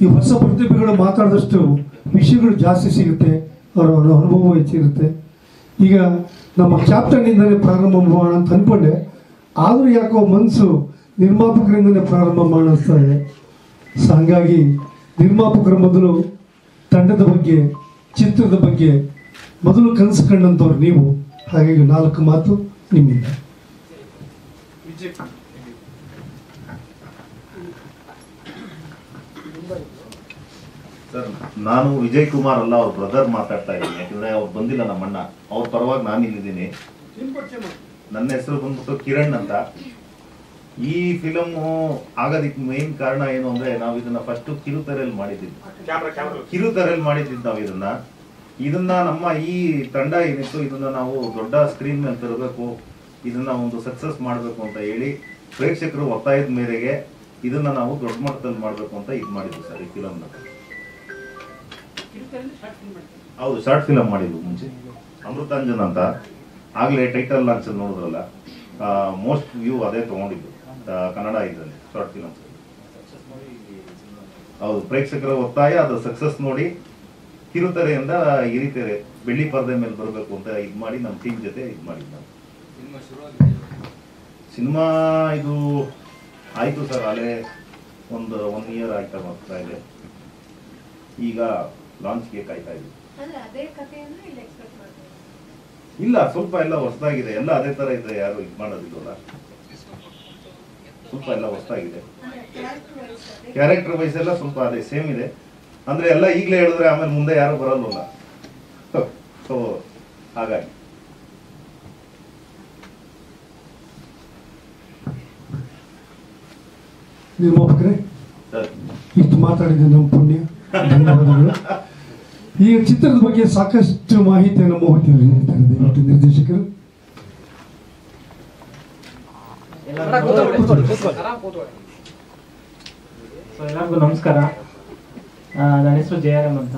ಈ ಹೊಸ ಪ್ರತಿಭೆಗಳು ಮಾತಾಡಿದಷ್ಟು ವಿಷಯಗಳು ಜಾಸ್ತಿ ಸಿಗುತ್ತೆ, ಅವರ ಅನುಭವ ಹೆಚ್ಚಿರುತ್ತೆ. ಈಗ ನಮ್ಮ ಕ್ಯಾಪ್ಟನ್ನಿಂದಲೇ ಪ್ರಾರಂಭ ಮಾಡೋಣ ಅಂತ ಅಂದ್ಕೊಂಡೆ, ಆದರೂ ಯಾಕೋ ಮನಸ್ಸು ನಿರ್ಮಾಪಕರಿಂದಲೇ ಪ್ರಾರಂಭ ಮಾಡಿಸ್ತಾ ಇದೆ. ಸೊ ಹಾಗಾಗಿ ನಿರ್ಮಾಪಕರ ಮೊದಲು ತಂಡದ ಬಗ್ಗೆ, ಚಿತ್ರದ ಬಗ್ಗೆ ಮೊದಲು ಕನಸು ಕಂಡಂಥವ್ರು ನೀವು. ಹಾಗಾಗಿ 4 ಮಾತು ನಿಮ್ಮಿಂದ. ಸರ್, ನಾನು ವಿಜಯ್ ಕುಮಾರ್ ಅಲ್ಲ, ಅವ್ರ ಬ್ರದರ್ ಮಾತಾಡ್ತಾ ಇದ್ದೀನಿ. ಯಾಕಂದ್ರೆ ಅವ್ರು ಬಂದಿಲ್ಲ, ನಮ್ಮ ಅಣ್ಣ. ಅವ್ರ ಪರವಾಗಿ ನಾನು ಇಲ್ಲಿದ್ದೀನಿ. ನನ್ನ ಹೆಸರು ಬಂದ್ಬಿಟ್ಟು ಕಿರಣ್ ಅಂತ. ಈ ಫಿಲಮ್ ಆಗೋದಕ್ಕೆ ಮೇನ್ ಕಾರಣ ಏನು ಅಂದ್ರೆ, ನಾವು ಇದನ್ನ ಫಸ್ಟ್ ಕಿರುತೆರೆಯಲ್ಲಿ ಮಾಡಿದ್ವಿ. ನಾವು ಇದನ್ನ ನಮ್ಮ ಈ ತಂಡ ಏನಿತ್ತು, ಇದನ್ನ ನಾವು ದೊಡ್ಡ ಸ್ಕ್ರೀನ್ ಮೇಲೆ ತರಬೇಕು, ಇದನ್ನ ಒಂದು ಸಕ್ಸಸ್ ಮಾಡಬೇಕು ಅಂತ ಹೇಳಿ ಪ್ರೇಕ್ಷಕರು ಒತ್ತಾಯದ ಮೇರೆಗೆ ಇದನ್ನ ನಾವು ದೊಡ್ಡ ಮಟ್ಟದಲ್ಲಿ ಮಾಡಬೇಕು ಅಂತ ಇದು ಮಾಡಿದ್ವಿ ಸರ್. ಈ ಫಿಲಮ್ನ ಹೌದು, ಶಾರ್ಟ್ ಫಿಲಮ್ ಮಾಡಿದ್ವು ಮುಂಚೆ. ಅಮೃತಾಂಜನ್ ಅಂತ ಆಗ್ಲೇ ಟೈಟಲ್ ಲಾಂಚ್ ನೋಡಿದ್ರಲ್ಲ, ಮೋಸ್ಟ್ ವ್ಯೂ ಅದೇ ತಗೊಂಡಿದ್ದು ಕನ್ನಡ ಇದರಲ್ಲಿ ಶಾರ್ಟ್ ಫಿಲಮ್. ಹೌದು, ಪ್ರೇಕ್ಷಕರ ಒತ್ತಾಯ, ಅದು ಸಕ್ಸಸ್ ನೋಡಿ ಕಿರುತೆರೆಯಿಂದ ಹಿರಿತೆರೆ ಬೆಳ್ಳಿ ಪರದೆ ಮೇಲೆ ಬರಬೇಕು ಅಂತ ಇದು ಮಾಡಿ ನಮ್ಮ ಟೀಮ್ ಜೊತೆ ಇದು ಮಾಡಿದ್ದು ನಾವು. ಸಿನಿಮಾ ಇದು ಆಯ್ತು ಸರ್, ಅಲ್ಲೇ ಒಂದು 1 ಇಯರ್ ಆಯ್ತಾ ಬರ್ತಾ ಇದೆ. ಈಗ ಲಾಂಚ್ಗೆ ಕಾಯ್ತಾ ಇದ್ದೀವಿ. ಇಲ್ಲ, ಸ್ವಲ್ಪ ಎಲ್ಲ ಹೊಸದಾಗಿದೆ, ಎಲ್ಲ ಅದೇ ತರ ಇದೆ, ಯಾರು ಇದು ಮಾಡೋದಿಲ್ಲ. ಸ್ವಲ್ಪ ಎಲ್ಲ ಹೊಸದಾಗಿದೆ, ಕ್ಯಾರೆಕ್ಟರ್ ವೈಸ್ ಎಲ್ಲ ಸ್ವಲ್ಪ ಅದೇ ಸೇಮ್ ಇದೆ. ಅಂದ್ರೆ ಎಲ್ಲ ಈಗಲೇ ಹೇಳಿದ್ರೆ ಆಮೇಲೆ ಮುಂದೆ ಯಾರು ಬರಲ್ಲ. ಸೊ ಹಾಗಾಗಿ ನಿರ್ಮಾಪಕರೇ, ಇಷ್ಟು ಮಾತಾಡಿದ ನಮ್ಮ ಪುಣ್ಯ, ಧನ್ಯವಾದಗಳು. ಈ ಚಿತ್ರದ ಬಗ್ಗೆ ಸಾಕಷ್ಟು ಮಾಹಿತಿಯನ್ನು ಹೋಗ್ತೀವಿ. ದಯವಿಟ್ಟು ನಿರ್ದೇಶಕರು. ಎಲ್ಲರಿಗೂ ನಮಸ್ಕಾರ. ನನ್ನ ಹೆಸರು JRM ಅಂತ.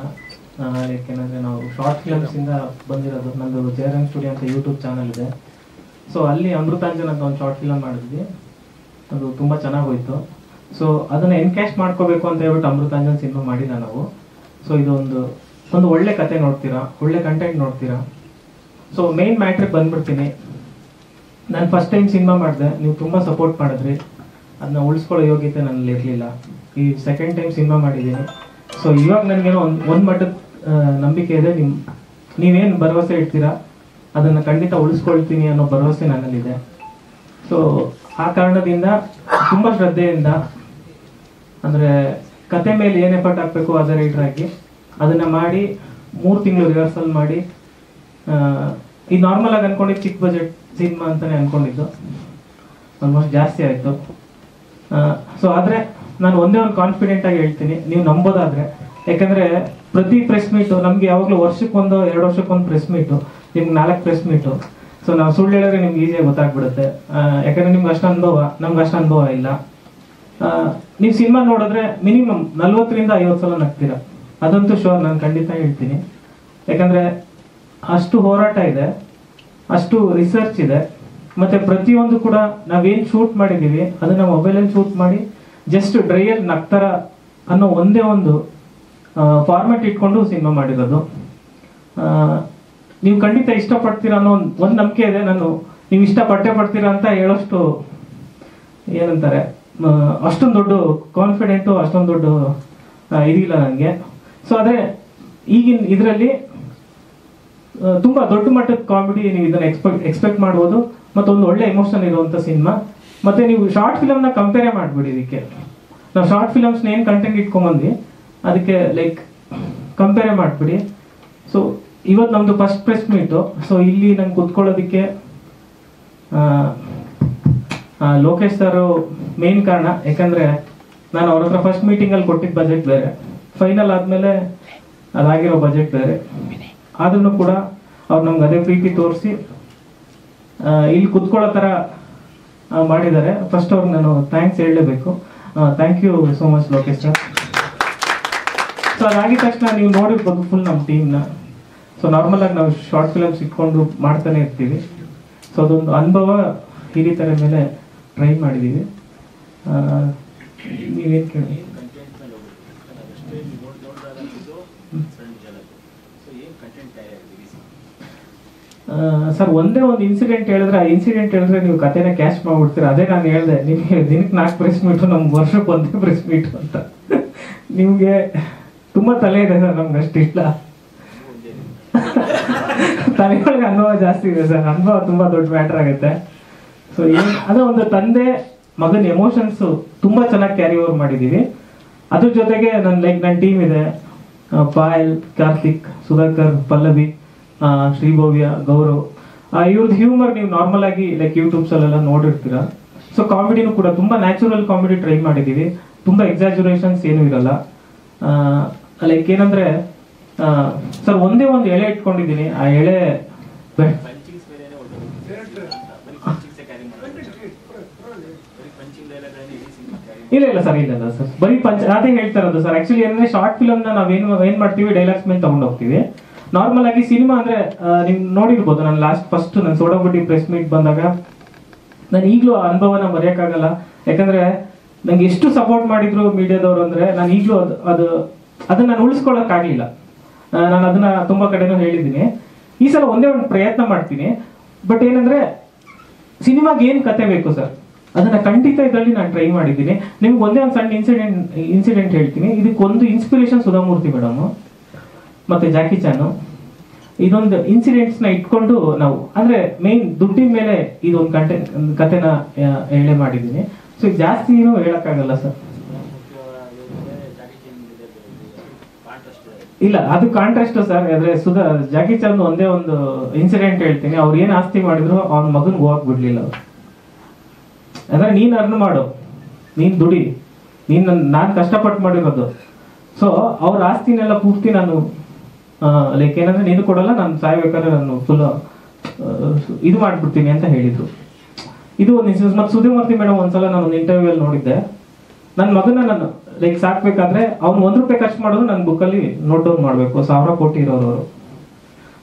ಯಾಕೆಂದರೆ ನಾವು ಶಾರ್ಟ್ ಫಿಲಮ್ಸಿಂದ ಬಂದಿರೋದು. ನಮ್ಮದು JRM ಸ್ಟುಡಿಯೋ ಅಂತ ಯೂಟ್ಯೂಬ್ ಚಾನಲ್ ಇದೆ. ಸೊ ಅಲ್ಲಿ ಅಮೃತಾಂಜನ್ ಅಂತ ಒಂದು ಶಾರ್ಟ್ ಫಿಲಮ್ ಮಾಡಿದ್ವಿ. ಅದು ತುಂಬ ಚೆನ್ನಾಗಿ ಹೋಯಿತು. ಸೊ ಅದನ್ನು ಎನ್ಕ್ಯಾಶ್ ಮಾಡ್ಕೋಬೇಕು ಅಂತ ಹೇಳ್ಬಿಟ್ಟು ಅಮೃತಾಂಜನ್ ಸಿನಿಮಾ ಮಾಡಿಲ್ಲ ನಾವು. ಸೊ ಇದು ಒಂದು ಒಳ್ಳೆ ಕತೆ ನೋಡ್ತೀರಾ, ಒಳ್ಳೆ ಕಂಟೆಂಟ್ ನೋಡ್ತೀರಾ. ಸೊ ಮೇನ್ ಮ್ಯಾಟ್ರಿಗೆ ಬಂದ್ಬಿಡ್ತೀನಿ. ನಾನು ಫಸ್ಟ್ ಟೈಮ್ ಸಿನಿಮಾ ಮಾಡಿದೆ, ನೀವು ತುಂಬ ಸಪೋರ್ಟ್ ಮಾಡಿದ್ರಿ. ಅದನ್ನ ಉಳಿಸ್ಕೊಳ್ಳೋ ಯೋಗ್ಯತೆ ನನ್ನಲ್ಲಿ ಇರಲಿಲ್ಲ. ಈ ಸೆಕೆಂಡ್ ಟೈಮ್ ಸಿನಿಮಾ ಮಾಡಿದ್ದೀನಿ. ಸೊ ಇವಾಗ ನನಗೇನೋ ಒಂದು ಮಟ್ಟದ ನಂಬಿಕೆ ಇದೆ. ನೀವೇನು ಭರವಸೆ ಇಡ್ತೀರಾ ಅದನ್ನು ಖಂಡಿತ ಉಳಿಸ್ಕೊಳ್ತೀನಿ ಅನ್ನೋ ಭರವಸೆ ನನ್ನಲ್ಲಿದೆ. ಸೊ ಆ ಕಾರಣದಿಂದ ತುಂಬ ಶ್ರದ್ಧೆಯಿಂದ, ಅಂದರೆ ಕತೆ ಮೇಲೆ ಏನು ಎಫರ್ಟ್ ಹಾಕಬೇಕು ಆಸ್ ಅ ರೈಟರ್ ಆಗಿ ಅದನ್ನು ಮಾಡಿ 3 ತಿಂಗಳು ರಿಹರ್ಸಲ್ ಮಾಡಿ, ಈ ನಾರ್ಮಲ್ ಆಗಿ ಅನ್ಕೊಂಡಿದ್ದು ಚಿಕ್ಕ ಬಜೆಟ್ ಸಿನಿಮಾ ಅಂತಲೇ ಅನ್ಕೊಂಡಿದ್ದು. ಆಲ್ಮೋಸ್ಟ್ ಜಾಸ್ತಿ ಆಯಿತು. ಸೊ ಆದರೆ ನಾನು ಒಂದೇ ಒಂದು ಕಾನ್ಫಿಡೆಂಟ್ ಆಗಿ ಹೇಳ್ತೀನಿ, ನೀವು ನಂಬೋದಾದರೆ. ಯಾಕಂದರೆ ಪ್ರತಿ ಪ್ರೆಸ್ ಮೀಟು ನಮಗೆ ಯಾವಾಗಲೂ ವರ್ಷಕ್ಕೊಂದು 2 ವರ್ಷಕ್ಕೊಂದು ಪ್ರೆಸ್ ಮೀಟು, ನಿಮ್ಗೆ 4 ಪ್ರೆಸ್ ಮೀಟು. ಸೊ ನಾವು ಸುಳ್ಳು ಹೇಳಿದ್ರೆ ನಿಮ್ಗೆ ಈಸಿಯಾಗಿ ಗೊತ್ತಾಗ್ಬಿಡುತ್ತೆ. ಯಾಕಂದರೆ ನಿಮ್ಗೆ ಅಷ್ಟು ಅನುಭವ, ನಮ್ಗೆ ಅಷ್ಟು ಅನುಭವ ಇಲ್ಲ. ನೀವು ಸಿನಿಮಾ ನೋಡಿದ್ರೆ ಮಿನಿಮಮ್ 40ರಿಂದ 50 ಸಲ ನಗ್ತೀರ, ಅದಂತೂ ಶೋರ್, ನಾನು ಖಂಡಿತ ಹೇಳ್ತೀನಿ. ಯಾಕಂದರೆ ಅಷ್ಟು ಹೋರಾಟ ಇದೆ, ಅಷ್ಟು ರಿಸರ್ಚ್ ಇದೆ. ಮತ್ತು ಪ್ರತಿಯೊಂದು ಕೂಡ ನಾವೇನು ಶೂಟ್ ಮಾಡಿದ್ದೀವಿ ಅದನ್ನು ಮೊಬೈಲಲ್ಲಿ ಶೂಟ್ ಮಾಡಿ ಜಸ್ಟ್ ಡ್ರೈಯಲ್ಲಿ ನಗ್ತಾರ ಅನ್ನೋ ಒಂದೇ ಒಂದು ಫಾರ್ಮ್ಯಾಟ್ ಇಟ್ಕೊಂಡು ಸಿನಿಮಾ ಮಾಡಿರೋದು. ನೀವು ಖಂಡಿತ ಇಷ್ಟಪಡ್ತೀರಾ ಅನ್ನೋ ಒಂದು ನಂಬಿಕೆ ಇದೆ. ನೀವು ಇಷ್ಟಪಟ್ಟೇ ಪಡ್ತೀರಾ ಅಂತ ಹೇಳೋಷ್ಟು ಏನಂತಾರೆ, ಅಷ್ಟೊಂದು ದೊಡ್ಡ ಕಾನ್ಫಿಡೆಂಟು, ಅಷ್ಟೊಂದು ದೊಡ್ಡ ಇದಿಲ್ಲ ನನಗೆ. ಸೊ ಆದರೆ ಈಗಿನ ಇದರಲ್ಲಿ ತುಂಬ ದೊಡ್ಡ ಮಟ್ಟದ ಕಾಮಿಡಿ ನೀವು ಇದನ್ನು ಎಕ್ಸ್ಪೆಕ್ಟ್ ಮಾಡ್ಬೋದು. ಮತ್ತೊಂದು ಒಳ್ಳೆ ಎಮೋಷನ್ ಇರುವಂಥ ಸಿನಿಮಾ. ಮತ್ತು ನೀವು ಶಾರ್ಟ್ ಫಿಲಮ್ನ ಕಂಪೇರೇ ಮಾಡಿಬಿಡಿ ಇದಕ್ಕೆ. ನಾವು ಶಾರ್ಟ್ ಫಿಲಮ್ಸ್ನ ಏನು ಕಂಟೆಂಟ್ ಇಟ್ಕೊಂಬಂದ್ವಿ ಅದಕ್ಕೆ ಲೈಕ್ ಕಂಪೇರೇ ಮಾಡಿಬಿಡಿ. ಸೊ ಇವತ್ತು ನಮ್ಮದು ಫಸ್ಟ್ ಪ್ರೆಸ್ ಮೀಟು. ಸೊ ಇಲ್ಲಿ ನಂಗೆ ಕೂತ್ಕೊಳ್ಳೋದಕ್ಕೆ ಲೋಕೇಶ್ ಸರು ಮೇನ್ ಕಾರಣ. ಯಾಕಂದರೆ ನಾನು ಅವ್ರ ಹತ್ರ ಫಸ್ಟ್ ಮೀಟಿಂಗಲ್ಲಿ ಕೊಟ್ಟಿದ್ದ ಬಜೆಟ್ ಬೇರೆ, ಫೈನಲ್ ಆದಮೇಲೆ ಅದಾಗಿರೋ ಬಜೆಟ್ ಬೇರೆ. ಆದ್ರೂ ಕೂಡ ಅವ್ರು ನಮ್ಗೆ ಅದೇ ಪ್ರೀತಿ ತೋರಿಸಿ ಇಲ್ಲಿ ಕುತ್ಕೊಳ್ಳೋ ಥರ ಮಾಡಿದ್ದಾರೆ. ಫಸ್ಟ್ ಅವ್ರಿಗೆ ನಾನು ಥ್ಯಾಂಕ್ಸ್ ಹೇಳಲೇಬೇಕು. Thank you so much Lokesh sir. So ಅದಾಗಿದ ತಕ್ಷಣ ನೀವು ನೋಡಿರ್ಬೋದು ಫುಲ್ ನಮ್ಮ ಟೀಮ್ನ. ಸೊ ನಾರ್ಮಲಾಗಿ ನಾವು ಶಾರ್ಟ್ ಫಿಲಮ್ಸ್ ಇಟ್ಕೊಂಡು ಮಾಡ್ತಾನೆ ಇರ್ತೀವಿ. ಸೊ ಅದೊಂದು ಅನುಭವ ಹಿರಿತರ ಮೇಲೆ ಟ್ರೈ ಮಾಡಿದ್ದೀವಿ. ನೀವೇನು ಕೇಳಿ ಸರ್ ಒಂದೇ ಒಂದು ಇನ್ಸಿಡೆಂಟ್ ಹೇಳಿದ್ರೆ ಆ ಇನ್ಸಿಡೆಂಟ್ ಹೇಳಿದ್ರೆ ನೀವು ಕಥೆನ ಕ್ಯಾಶ್ ಮಾಡ್ಬಿಡ್ತೀರ. ಅದೇ ನಾನು ಹೇಳಿದೆ ನಿಮಗೆ ದಿನಕ್ಕೆ 4 ಪ್ರೆಸ್ ಮೀಟು, ನಮ್ಗೆ ವರ್ಷಕ್ಕೆ 1 ಪ್ರೆಸ್ ಮೀಟು ಅಂತ. ನಿಮಗೆ ತುಂಬಾ ತಲೆ ಇದೆ ಸರ್, ನಮ್ಗೆ ಅಷ್ಟಿಲ್ಲ. ತಲೆಗಳಿಗೆ ಅನುಭವ ಜಾಸ್ತಿ ಇದೆ ಸರ್, ಅನುಭವ ತುಂಬಾ ದೊಡ್ಡ ಮ್ಯಾಟರ್ ಆಗುತ್ತೆ. ಸೊ ಅದೇ ಒಂದು ತಂದೆ ಮಗನ ಎಮೋಷನ್ಸ್ ತುಂಬಾ ಚೆನ್ನಾಗಿ ಕ್ಯಾರಿ ಓವರ್ ಮಾಡಿದೀವಿ. ಅದ್ರ ಜೊತೆಗೆ ನನ್ನ ಟೀಮ್ ಇದೆ, ಪಾಯಲ್, ಕಾರ್ತಿಕ್, ಸುಧಾಕರ್, ಪಲ್ಲವಿ, ಶ್ರೀಭವ್ಯ, ಗೌರವ್. ಇವ್ರದ್ದು ಹ್ಯೂಮರ್ ನೀವು ನಾರ್ಮಲ್ ಆಗಿ ಯೂಟ್ಯೂಬ್ಸ್ ಅಲ್ಲೆಲ್ಲ ನೋಡಿರ್ತೀರಾ. ಸೊ ಕಾಮಿಡಿನೂ ಕೂಡ ತುಂಬಾ ನ್ಯಾಚುರಲ್ ಕಾಮಿಡಿ ಟ್ರೈ ಮಾಡಿದೀವಿ. ತುಂಬಾ ಎಕ್ಸಾಜುರೇಷನ್ಸ್ ಏನೂ ಇರಲ್ಲ. ಏನಂದ್ರೆ ಸರ್ ಒಂದೇ ಒಂದು ಎಳೆ ಇಟ್ಕೊಂಡಿದ್ದೀನಿ. ಆ ಎಳೆ ಇಲ್ಲ ಸರ್, ಇಲ್ಲ ಸರ್, ಬರೀ ಅದೇ ಹೇಳ್ತಾ ಇರೋದು ಸರ್. ಆಕ್ಚುಲಿ ಏನಂದ್ರೆ ಶಾರ್ಟ್ ಫಿಲಮ್ ನ ಏನ್ ಮಾಡ್ತೀವಿ, ಡೈಲಾಗ್ಸ್ ಮೇಲೆ ತಗೊಂಡ್ ಹೋಗ್ತೀವಿ. ನಾರ್ಮಲ್ ಆಗಿ ಸಿನಿಮಾ ಅಂದ್ರೆ ನೀವು ನೋಡಿರ್ಬೋದು, ನಾನು ಫಸ್ಟ್ ನಾನು ಸೋಡಾಬುಡ್ಡಿ ಪ್ರೆಸ್ ಮೀಟ್ ಬಂದಾಗ ನಾನು ಈಗಲೂ ಆ ಅನುಭವನ ಮರೆಯಕ್ಕಾಗಲ್ಲ. ಯಾಕಂದ್ರೆ ನಂಗೆ ಎಷ್ಟು ಸಪೋರ್ಟ್ ಮಾಡಿದ್ರು ಮೀಡಿಯಾದವರು ಅಂದ್ರೆ ನಾನು ಈಗಲೂ ಅದನ್ನ ನಾನು ಉಳಿಸ್ಕೊಳಕ್ ಆಗ್ಲಿಲ್ಲ. ನಾನು ಅದನ್ನ ತುಂಬಾ ಕಡೆನೂ ಹೇಳಿದ್ದೀನಿ. ಈ ಸಲ ಒಂದೇ ಒಂದು ಪ್ರಯತ್ನ ಮಾಡ್ತೀನಿ. ಬಟ್ ಏನಂದ್ರೆ ಸಿನಿಮಾಗೆ ಏನ್ ಕತೆ ಬೇಕು ಸರ್, ಅದನ್ನ ಖಂಡಿತ ಇದರಲ್ಲಿ ನಾನು ಟ್ರೈ ಮಾಡಿದ್ದೀನಿ. ನಿಮ್ಗೆ ಒಂದೇ ಒಂದು ಸಣ್ಣ ಇನ್ಸಿಡೆಂಟ್ ಹೇಳ್ತೀನಿ. ಇದಕ್ಕೊಂದು ಇನ್ಸ್ಪಿರೇಷನ್ ಸುಧಾಮೂರ್ತಿ ಮೇಡಮ್ ಮತ್ತೆ ಜಾಕಿ ಚಾನು. ಇದೊಂದು ಇನ್ಸಿಡೆಂಟ್ಸ್ ನ ಇಟ್ಕೊಂಡು ನಾವು ಅಂದ್ರೆ ಮೇನ್ ದುಡ್ಡಿನ ಮೇಲೆ ಇದೊಂದು ಕತೆನ ಹೇಳೆ ಮಾಡಿದ್ದೀನಿ. ಸೊ ಜಾಸ್ತಿ ಏನು ಹೇಳಕ್ಕಾಗಲ್ಲ ಸರ್. ಇಲ್ಲ, ಅದು ಕಾಂಟ್ರಾಸ್ಟ್ ಸರ್. ಆದ್ರೆ ಜಾಕಿ ಚಾನ್ ಒಂದೇ ಒಂದು ಇನ್ಸಿಡೆಂಟ್ ಹೇಳ್ತೀನಿ. ಅವ್ರು ಏನ್ ಆಸ್ತಿ ಮಾಡಿದ್ರು ಅವ್ನ ಮಗನ್ ಹೋಗಕ್ ಬಿಡ್ಲಿಲ್ಲ ಅವ್ರು. ಅಂದ್ರೆ ನೀನ್ ಅರ್ನ್ ಮಾಡು, ನೀನ್ ದುಡಿ, ನಾನ್ ಕಷ್ಟಪಟ್ಟು ಮಾಡಿರೋದು. ಸೊ ಅವ್ರ ಆಸ್ತಿನೆಲ್ಲ ಪೂರ್ತಿ ನಾನು ಏನಂದ್ರೆ ನೀನು ಕೊಡಲ್ಲ, ನಾನು ಸಾಯ್ಬೇಕಾದ್ರೆ ನಾನು ಫುಲ್ ಇದು ಮಾಡ್ಬಿಡ್ತೀನಿ ಅಂತ ಹೇಳಿದ್ರು. ಇದು ಒಂದು ಇನ್ಸಿಡೆನ್ಸ್. ಮತ್ತೆ ಸುಧಾಮೂರ್ತಿ ಮೇಡಮ್ ಒಂದ್ಸಲ ನಾನು ಒಂದು ಇಂಟರ್ವ್ಯೂ ಅಲ್ಲಿ ನೋಡಿದ್ದೆ. ನನ್ನ ಮಗನ ನಾನು ಸಾಕ್ಬೇಕಾದ್ರೆ ಅವ್ನು ₹1 ಖರ್ಚು ಮಾಡೋದು ನನ್ನ ಬುಕ್ಕಲ್ಲಿ ನೋಟ್ ಡೌನ್ ಮಾಡ್ಬೇಕು, 1000 ಕೋಟಿ ಇರೋರು.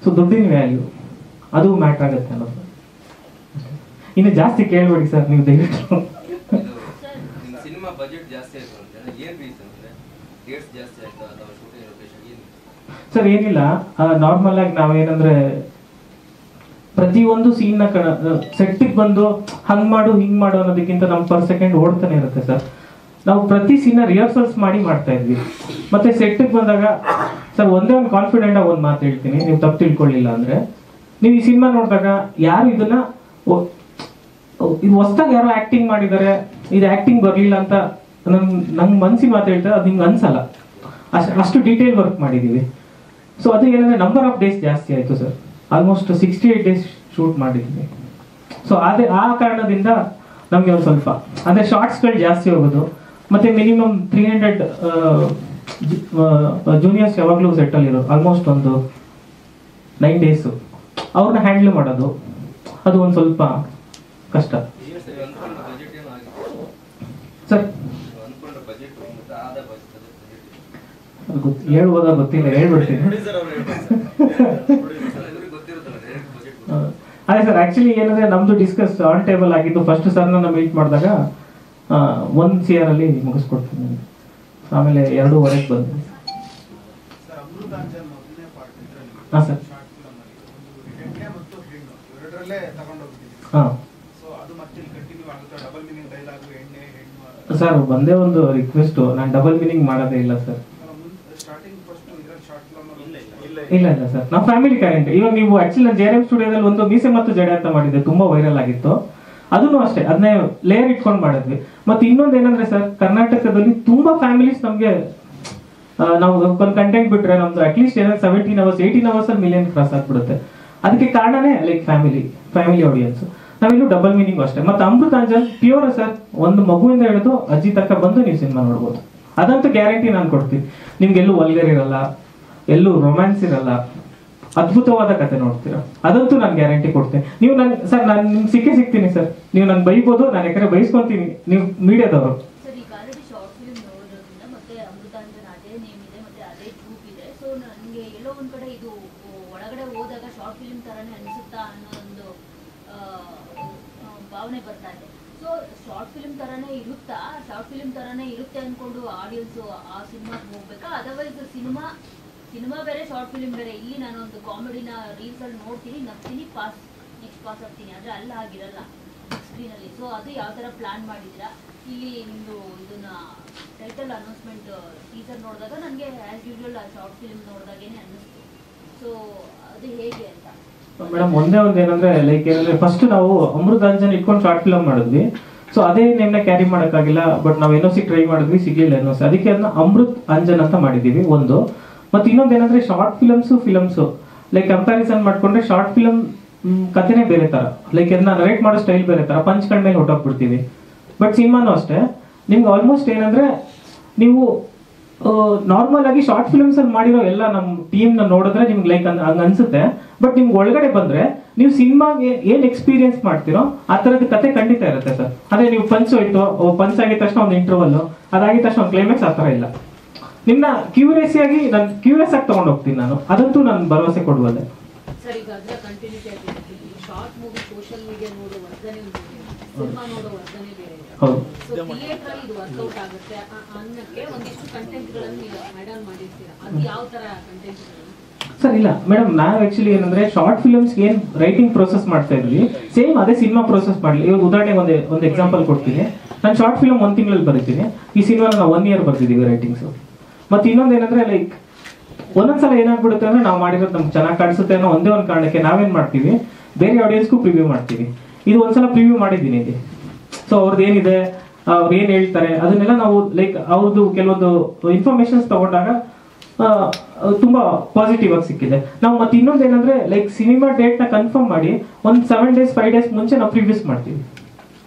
ಸೊ ದುಡ್ಡಿನ ವ್ಯಾಲ್ಯೂ ಅದು ಮ್ಯಾಟರ್ ಆಗುತ್ತೆ ಅನ್ನೋದು. ಇನ್ನು ಜಾಸ್ತಿ ಕೇಳಬೇಡಿ ಸರ್ ನೀವು ದಯವಿಟ್ಟು. ಸಿನಿಮಾ ಬಜೆಟ್ ಜಾಸ್ತಿ ಆಯ್ತು ಅಂತ ಏನ್ ರೀಸನ್ ಅಂದ್ರೆ ಡೇಟ್ಸ್ ಜಾಸ್ತಿ ಆಯ್ತು ಅಥವಾ ಶೂಟಿಂಗ್ ಲೊಕೇಶನ್ ಏನು? ಸರ್ ಏನಿಲ್ಲ, ನಾರ್ಮಲ್ ಆಗಿ ನಾವೇನಂದ್ರೆ ಪ್ರತಿಯೊಂದು ಸೀನ್ ನ ಸೆಟ್ಟಿಗೆ ಬಂದು ಹಂಗ್ ಮಾಡು ಹಿಂಗ್ ಮಾಡು ಅನ್ನೋದಕ್ಕಿಂತ ನಮ್ ಪರ್ ಸೆಕೆಂಡ್ ಓಡ್ತಾನೆ ಇರುತ್ತೆ ಸರ್. ನಾವು ಪ್ರತಿ ಸೀನ್ ರಿಹರ್ಸಲ್ಸ್ ಮಾಡ್ತಾ ಇದ್ವಿ. ಮತ್ತೆ ಸೆಟ್ಟಿಗೆ ಬಂದಾಗ ಸರ್ ಒಂದೇ ಒಂದು ಕಾನ್ಫಿಡೆಂಟ್ ಆಗಿ ಒಂದು ಮಾತು ಹೇಳ್ತೀನಿ, ನೀವು ತಪ್ಪು ತಿಳ್ಕೊಳ್ಳಿಲ್ಲ ಅಂದ್ರೆ, ನೀವು ಈ ಸಿನಿಮಾ ನೋಡಿದಾಗ ಯಾರು ಇದನ್ನ ಇದು ಹೊಸದಾಗಿ ಯಾರೋ ಆಕ್ಟಿಂಗ್ ಮಾಡಿದ್ದಾರೆ, ಇದು ಆಕ್ಟಿಂಗ್ ಬರ್ಲಿಲ್ಲ ಅಂತ ನಂಗೆ ಮನ್ಸಿಗೆ ಮಾತು ಹೇಳ್ತಾರೆ, ಅದು ನಿಮ್ಗೆ ಅನ್ಸಲ್ಲ. ಅಷ್ಟು ಡೀಟೇಲ್ ವರ್ಕ್ ಮಾಡಿದೀವಿ. ಸೊ ಅದು ಏನಂದ್ರೆ ನಂಬರ್ ಆಫ್ ಡೇಸ್ ಜಾಸ್ತಿ ಆಯ್ತು ಸರ್. ಆಲ್ಮೋಸ್ಟ್ 68 ಡೇಸ್ ಶೂಟ್ ಮಾಡಿದ್ವಿ. ಸೊ ಆ ಕಾರಣದಿಂದ ನಮ್ಗೆ ಒಂದು ಸ್ವಲ್ಪ ಅಂದ್ರೆ ಶಾರ್ಟ್ಸ್ಗಳು ಜಾಸ್ತಿ ಹೋಗೋದು. ಮತ್ತೆ ಮಿನಿಮಮ್ 300 ಜೂನಿಯರ್ಸ್ ಯಾವಾಗಲೂ ಸೆಟ್ಟಲ್ಲಿ ಇರೋದು. ಆಲ್ಮೋಸ್ಟ್ ಒಂದು 9 ಡೇಸು ಅವ್ರನ್ನ ಹ್ಯಾಂಡಲ್ ಮಾಡೋದು, ಅದು ಒಂದು ಸ್ವಲ್ಪ ಕಷ್ಟ ಸರ್. ಹೇಳ್ಬೋದಾ ಗೊತ್ತಿಲ್ಲ, ಹೇಳ್ಬಿಡ್ತೀನಿ. ಅದೇ ಸರ್, ಆಕ್ಚುಲಿ ಏನಂದ್ರೆ ನಮ್ದು ಡಿಸ್ಕಸ್ ಆನ್ ಟೇಬಲ್ ಆಗಿದ್ದು. ಫಸ್ಟ್ ಸರ್ ನನ್ನ ಮೀಟ್ ಮಾಡಿದಾಗ 1 CR ಅಲ್ಲಿ ಮುಗಿಸ್ಕೊಡ್ತೀನಿ. ಆಮೇಲೆ 2:15 ಬಂದ್ವಿ. ಹಾ ಸರ್, ಹಾ ಸರ್ ಒಂದೇ ಒಂದು ರಿಕ್ವೆಸ್ಟ್, ನಾನು ಡಬಲ್ ಮೀನಿಂಗ್ ಮಾಡೋದೇ ಇಲ್ಲ ಸರ್. ಇಲ್ಲ ಸರ್, ನಾವು ಫ್ಯಾಮಿಲಿ ಕರೆಂಟ್. ಇವಾಗ ನೀವು ಆಕ್ಚುಲಿ ನಾನು JRM ಸ್ಟುಡಿಯೋದಲ್ಲಿ ಒಂದು ಮೀಸೆ ಮತ್ತು ಜಡೆ ಅಂತ ಮಾಡಿದ್ದೆ, ತುಂಬಾ ವೈರಲ್ ಆಗಿತ್ತು. ಅದನ್ನು ಅಷ್ಟೇ, ಅದನ್ನೇ ಲೇಯರ್ ಇಟ್ಕೊಂಡು ಮಾಡಿದ್ವಿ. ಮತ್ತೆ ಇನ್ನೊಂದು ಏನಂದ್ರೆ ಸರ್, ಕರ್ನಾಟಕದಲ್ಲಿ ತುಂಬಾ ಫ್ಯಾಮಿಲೀಸ್ ನಮ್ಗೆ ನಾವು ಒಂದು ಕಂಟೆಂಟ್ ಬಿಟ್ರೆ ನಮ್ದು ಅಟ್ಲೀಸ್ಟ್ 17 hours 18 hours ಅಲ್ಲಿ ಮಿಲಿಯನ್ ಕ್ರಾಸ್ ಆಗ್ಬಿಡುತ್ತೆ. ಅದಕ್ಕೆ ಕಾರಣನೇ ಫ್ಯಾಮಿಲಿ ಆಡಿಯನ್ಸ್. ನಾವಿಲ್ಲೂ ಡಬಲ್ ಮೀನಿಂಗ್ ಅಷ್ಟೇ. ಮತ್ತೆ ಅಮೃತಾಂಜನ್ ಪ್ಯೂರ್ ಸರ್, ಒಂದು ಮಗುವಿಂದ ಹಿಡಿದು ಅಜ್ಜಿ ತನಕ ಬಂದು ನೀವು ಸಿನಿಮಾ ನೋಡ್ಬೋದು. ಅದಂತೂ ಗ್ಯಾರಂಟಿ ನಾನು ಕೊಡ್ತೀನಿ. ನಿಮ್ಗೆ ಎಲ್ಲೂ ವಲ್ಗರ್ ಇರಲ್ಲ, ಎಲ್ಲೂ ರೊಮ್ಯಾನ್ಸ್ ಇರಲ್ಲ, ಅದ್ಭುತವಾದ ಕತೆ ನೋಡ್ತೀರಾ, ಅದಂತೂ ನಾನು ಗ್ಯಾರಂಟಿ ಕೊಡ್ತೀನಿ. ನೀವು ಸರ್ ನಾನು ನಿಮ್ಗೆ ಸಿಗ್ತೀನಿ ಸರ್. ನೀವು ನಂಗೆ ಬೈಬೋದು, ನಾನು ಯಾಕಂದ್ರೆ ಬೈಸ್ಕೊಂತೀನಿ, ನೀವು ಮೀಡಿಯಾದವರು. ಭಾವನೆ ಬರ್ತಾ ಇದೆ. ಸೊ ಶಾರ್ಟ್ ಫಿಲ್ಮ್ ತರಾನೇ ಇರುತ್ತೆ ಅನ್ಕೊಂಡು ಆಡಿಯನ್ಸ್ ಆ ಸಿನಿಮಾಗೆ ಹೋಗ್ಬೇಕಾ, ಅದರ್ವೈಸ್ ಸಿನಿಮಾ ಸಿನಿಮಾ ಬೇರೆ ಶಾರ್ಟ್ ಫಿಲ್ಮ್ ಬೇರೆ. ಇಲ್ಲಿ ನಾನು ಒಂದು ಕಾಮಿಡಿನ ರೀಲ್ಸ್ ಅಲ್ಲಿ ನೋಡ್ತೀನಿ, ನಗ್ತೀನಿ, ನೆಕ್ಸ್ಟ್ ಪಾಸ್ ಆಗ್ತೀನಿ. ಆದ್ರೆ ಅಲ್ಲ ಆಗಿರಲ್ಲ ಸ್ಕ್ರೀನ್ ಅಲ್ಲಿ. ಸೊ ಅದು ಯಾವ ತರ ಪ್ಲಾನ್ ಮಾಡಿದ್ದೀರಾ? ಇಲ್ಲಿ ನಿಮ್ದು ಇದನ್ನ ಟೈಟಲ್ ಅನೌನ್ಸ್ಮೆಂಟ್ ಟೀಸರ್ ನೋಡಿದಾಗ ನನಗೆ ಆಸ್ ಯೂಶುವಲ್ ಶಾರ್ಟ್ ಫಿಲ್ಮ್ ನೋಡಿದಾಗೇನೆ ಅನ್ನಿಸ್ತು. ಸೊ ಅದು ಹೇಗೆ ಅಂತ ಮೇಡಮ್, ಒಂದೇ ಒಂದು ಏನಂದ್ರೆ ಲೈಕ್ ಏನಂದ್ರೆ ಫಸ್ಟ್ ನಾವು ಅಮೃತಾಂಜನ್ ಇಟ್ಕೊಂಡು ಶಾರ್ಟ್ ಫಿಲ್ಮ್ ಮಾಡಿದ್ವಿ. ಸೊ ಅದೇ ನೇಮ್ನ ಕ್ಯಾರಿ ಮಾಡೋಕ್ಕಾಗಿಲ್ಲ. ಬಟ್ ನಾವು NOC ಟ್ರೈ ಮಾಡಿದ್ವಿ, ಸಿಗ್ಲಿಲ್ಲ NOC. ಅದಕ್ಕೆ ಅದನ್ನ ಅಮೃತ್ ಅಂಜನ್ ಅಂತ ಮಾಡಿದೀವಿ ಒಂದು. ಮತ್ತೆ ಇನ್ನೊಂದು ಏನಂದ್ರೆ ಶಾರ್ಟ್ ಫಿಲಮ್ಸ್ ಲೈಕ್ ಕಂಪ್ಯಾರಿಸನ್ ಮಾಡ್ಕೊಂಡ್ರೆ ಶಾರ್ಟ್ ಫಿಲಮ್ ಕಥೆನೇ ಬೇರೆ ತರ, ಲೈಕ್ ಅದನ್ನ ನರೇಟ್ ಮಾಡೋ ಸ್ಟೈಲ್ ಬೇರೆ ತರ, ಪಂಚ್ಗಳ ಮೇಲೆ ಹೊಟ್ಟೋಗ್ಬಿಡ್ತೀವಿ. ಬಟ್ ಸಿನಿಮಾನು ಅಷ್ಟೇ, ನಿಮ್ಗೆ ಆಲ್ಮೋಸ್ಟ್ ಏನಂದ್ರೆ ನೀವು ನಾರ್ಮಲ್ ಆಗಿ ಶಾರ್ಟ್ ಫಿಲ್ಮ್ಸ್ ಅಲ್ಲಿ ಮಾಡಿರೋ ಎಲ್ಲ ನಮ್ಮ ಟೀಮ್ ನ ನೋಡಿದ್ರೆ ನಿಮ್ಗೆ ಲೈಕ್ ಹಂಗ ಅನ್ಸುತ್ತೆ. ಬಟ್ ನಿಮ್ಗೆ ಒಳಗಡೆ ಬಂದ್ರೆ ನೀವು ಸಿನಿಮಾಗೆ ಏನ್ ಎಕ್ಸ್ಪೀರಿಯನ್ಸ್ ಮಾಡ್ತಿರೋ ಆ ತರದ ಕತೆ ಖಂಡಿತ ಇರುತ್ತೆ ಸರ್. ಅದೇ ನೀವು ಪಂಚ್ ಹೋಯ್ತು, ಪಂಚ್ ಆಗಿದ ತಕ್ಷಣ ಒಂದು ಇಂಟರ್ವಲ್, ಅದಾಗಿದ ತಕ್ಷಣ ಒಂದು ಕ್ಲೈಮ್ಯಾಕ್ಸ್ ಆ ತರ ಇಲ್ಲ. ನಿಮ್ನ ಕ್ಯೂರಿಯಸ್ ಆಗಿ ತಗೊಂಡು ಹೋಗ್ತೀನಿ ನಾನು, ಅದಂತೂ ನಾನು ಭರವಸೆ ಕೊಡುವಲ್ಲೆ. ಸರ್, ಈಗ ಅದರ ಕಂಟಿನ್ಯೂಟಿ ಆಗಿ ಶಾರ್ಟ್ ಮೂವಿ ಸೋಷಿಯಲ್ ಮೀಡಿಯಾ ನೋಡೋ ವರ್ಧನೆ ಸಿನಿಮಾ ನೋಡೋ ವರ್ಧನೆ ಬೇರೆ. ಹೌದು. ಸೊ ಥಿಯೇಟರ್ ಅಲ್ಲಿ ಇದು ವರ್ಕೌಟ್ ಆಗುತ್ತೆ ಅನ್ನಕ್ಕೆ ಒಂದಿಷ್ಟು ಕಂಟೆಂಟ್ ಗಳನ್ನು ನೀವು ಆಡ್ ಆನ್ ಮಾಡಿರ್ತೀರಾ. ಅದು ಯಾವ ತರ ಕಂಟೆಂಟ್ ಸರ್? ಇಲ್ಲ ಮೇಡಮ್, ನಾವು ಆಕ್ಚುಲಿ ಏನಂದ್ರೆ ಶಾರ್ಟ್ ಫಿಲ್ಮ್ಸ್ ಏನ್ ರೈಟಿಂಗ್ ಪ್ರೋಸೆಸ್ ಮಾಡ್ತಾ ಇದ್ವಿ, ಸೇಮ್ ಅದೇ ಸಿನಿಮಾ ಪ್ರೋಸೆಸ್ ಮಾಡ್ಲಿ. ಇವಾಗ ಉದಾಹರಣೆಗೆ ಒಂದು ಎಕ್ಸಾಂಪಲ್ ಕೊಡ್ತೀನಿ. ನಾನು ಶಾರ್ಟ್ ಫಿಲ್ಮ್ 1 ತಿಂಗಳಲ್ಲಿ ಬರೀತೀನಿ. ಈ ಸಿನಿಮಾ ನಾವು 1 year ಬರ್ತಿದೀವಿ ರೈಟಿಂಗ್ಸ್. ಮತ್ತೆ ಇನ್ನೊಂದು ಏನಂದ್ರೆ ಲೈಕ್ ಒಂದೊಂದ್ಸಲ ಏನಾಗ್ಬಿಡುತ್ತೆ ಅಂದ್ರೆ ನಾವು ಮಾಡಿರೋದು ನಮ್ಗೆ ಚೆನ್ನಾಗಿ ಕಾಣಿಸುತ್ತೆ ಅನ್ನೋ ಒಂದೇ ಒಂದು ಕಾರಣಕ್ಕೆ ನಾವೇನ್ ಮಾಡ್ತೀವಿ, ಬೇರೆ ಆಡಿಯನ್ಸ್ಗೂ ಪ್ರಿವ್ಯೂ ಮಾಡ್ತೀವಿ. ಇದು ಒಂದ್ಸಲ ಪ್ರಿವ್ಯೂ ಮಾಡಿದ್ದೀನಿ ಇಲ್ಲಿ. ಸೊ ಅವ್ರದ್ದು ಏನಿದೆ, ಅವ್ರು ಏನ್ ಹೇಳ್ತಾರೆ ಅದನ್ನೆಲ್ಲ ನಾವು ಲೈಕ್ ಅವ್ರದ್ದು ಕೆಲವೊಂದು ಇನ್ಫಾರ್ಮೇಶನ್ಸ್ ತಗೊಂಡಾಗ ತುಂಬಾ ಪಾಸಿಟಿವ್ ಆಗಿ ಸಿಕ್ಕಿದೆ. ನಾವು ಮತ್ತೆ ಇನ್ನೊಂದು ಏನಂದ್ರೆ ಲೈಕ್ ಸಿನಿಮಾ ಡೇಟ್ ನ ಕನ್ಫರ್ಮ್ ಮಾಡಿ ಒಂದು 7 days 5 days ಮುಂಚೆ ನಾವು ಪ್ರಿವ್ಯೂಸ್ ಮಾಡ್ತೀವಿ.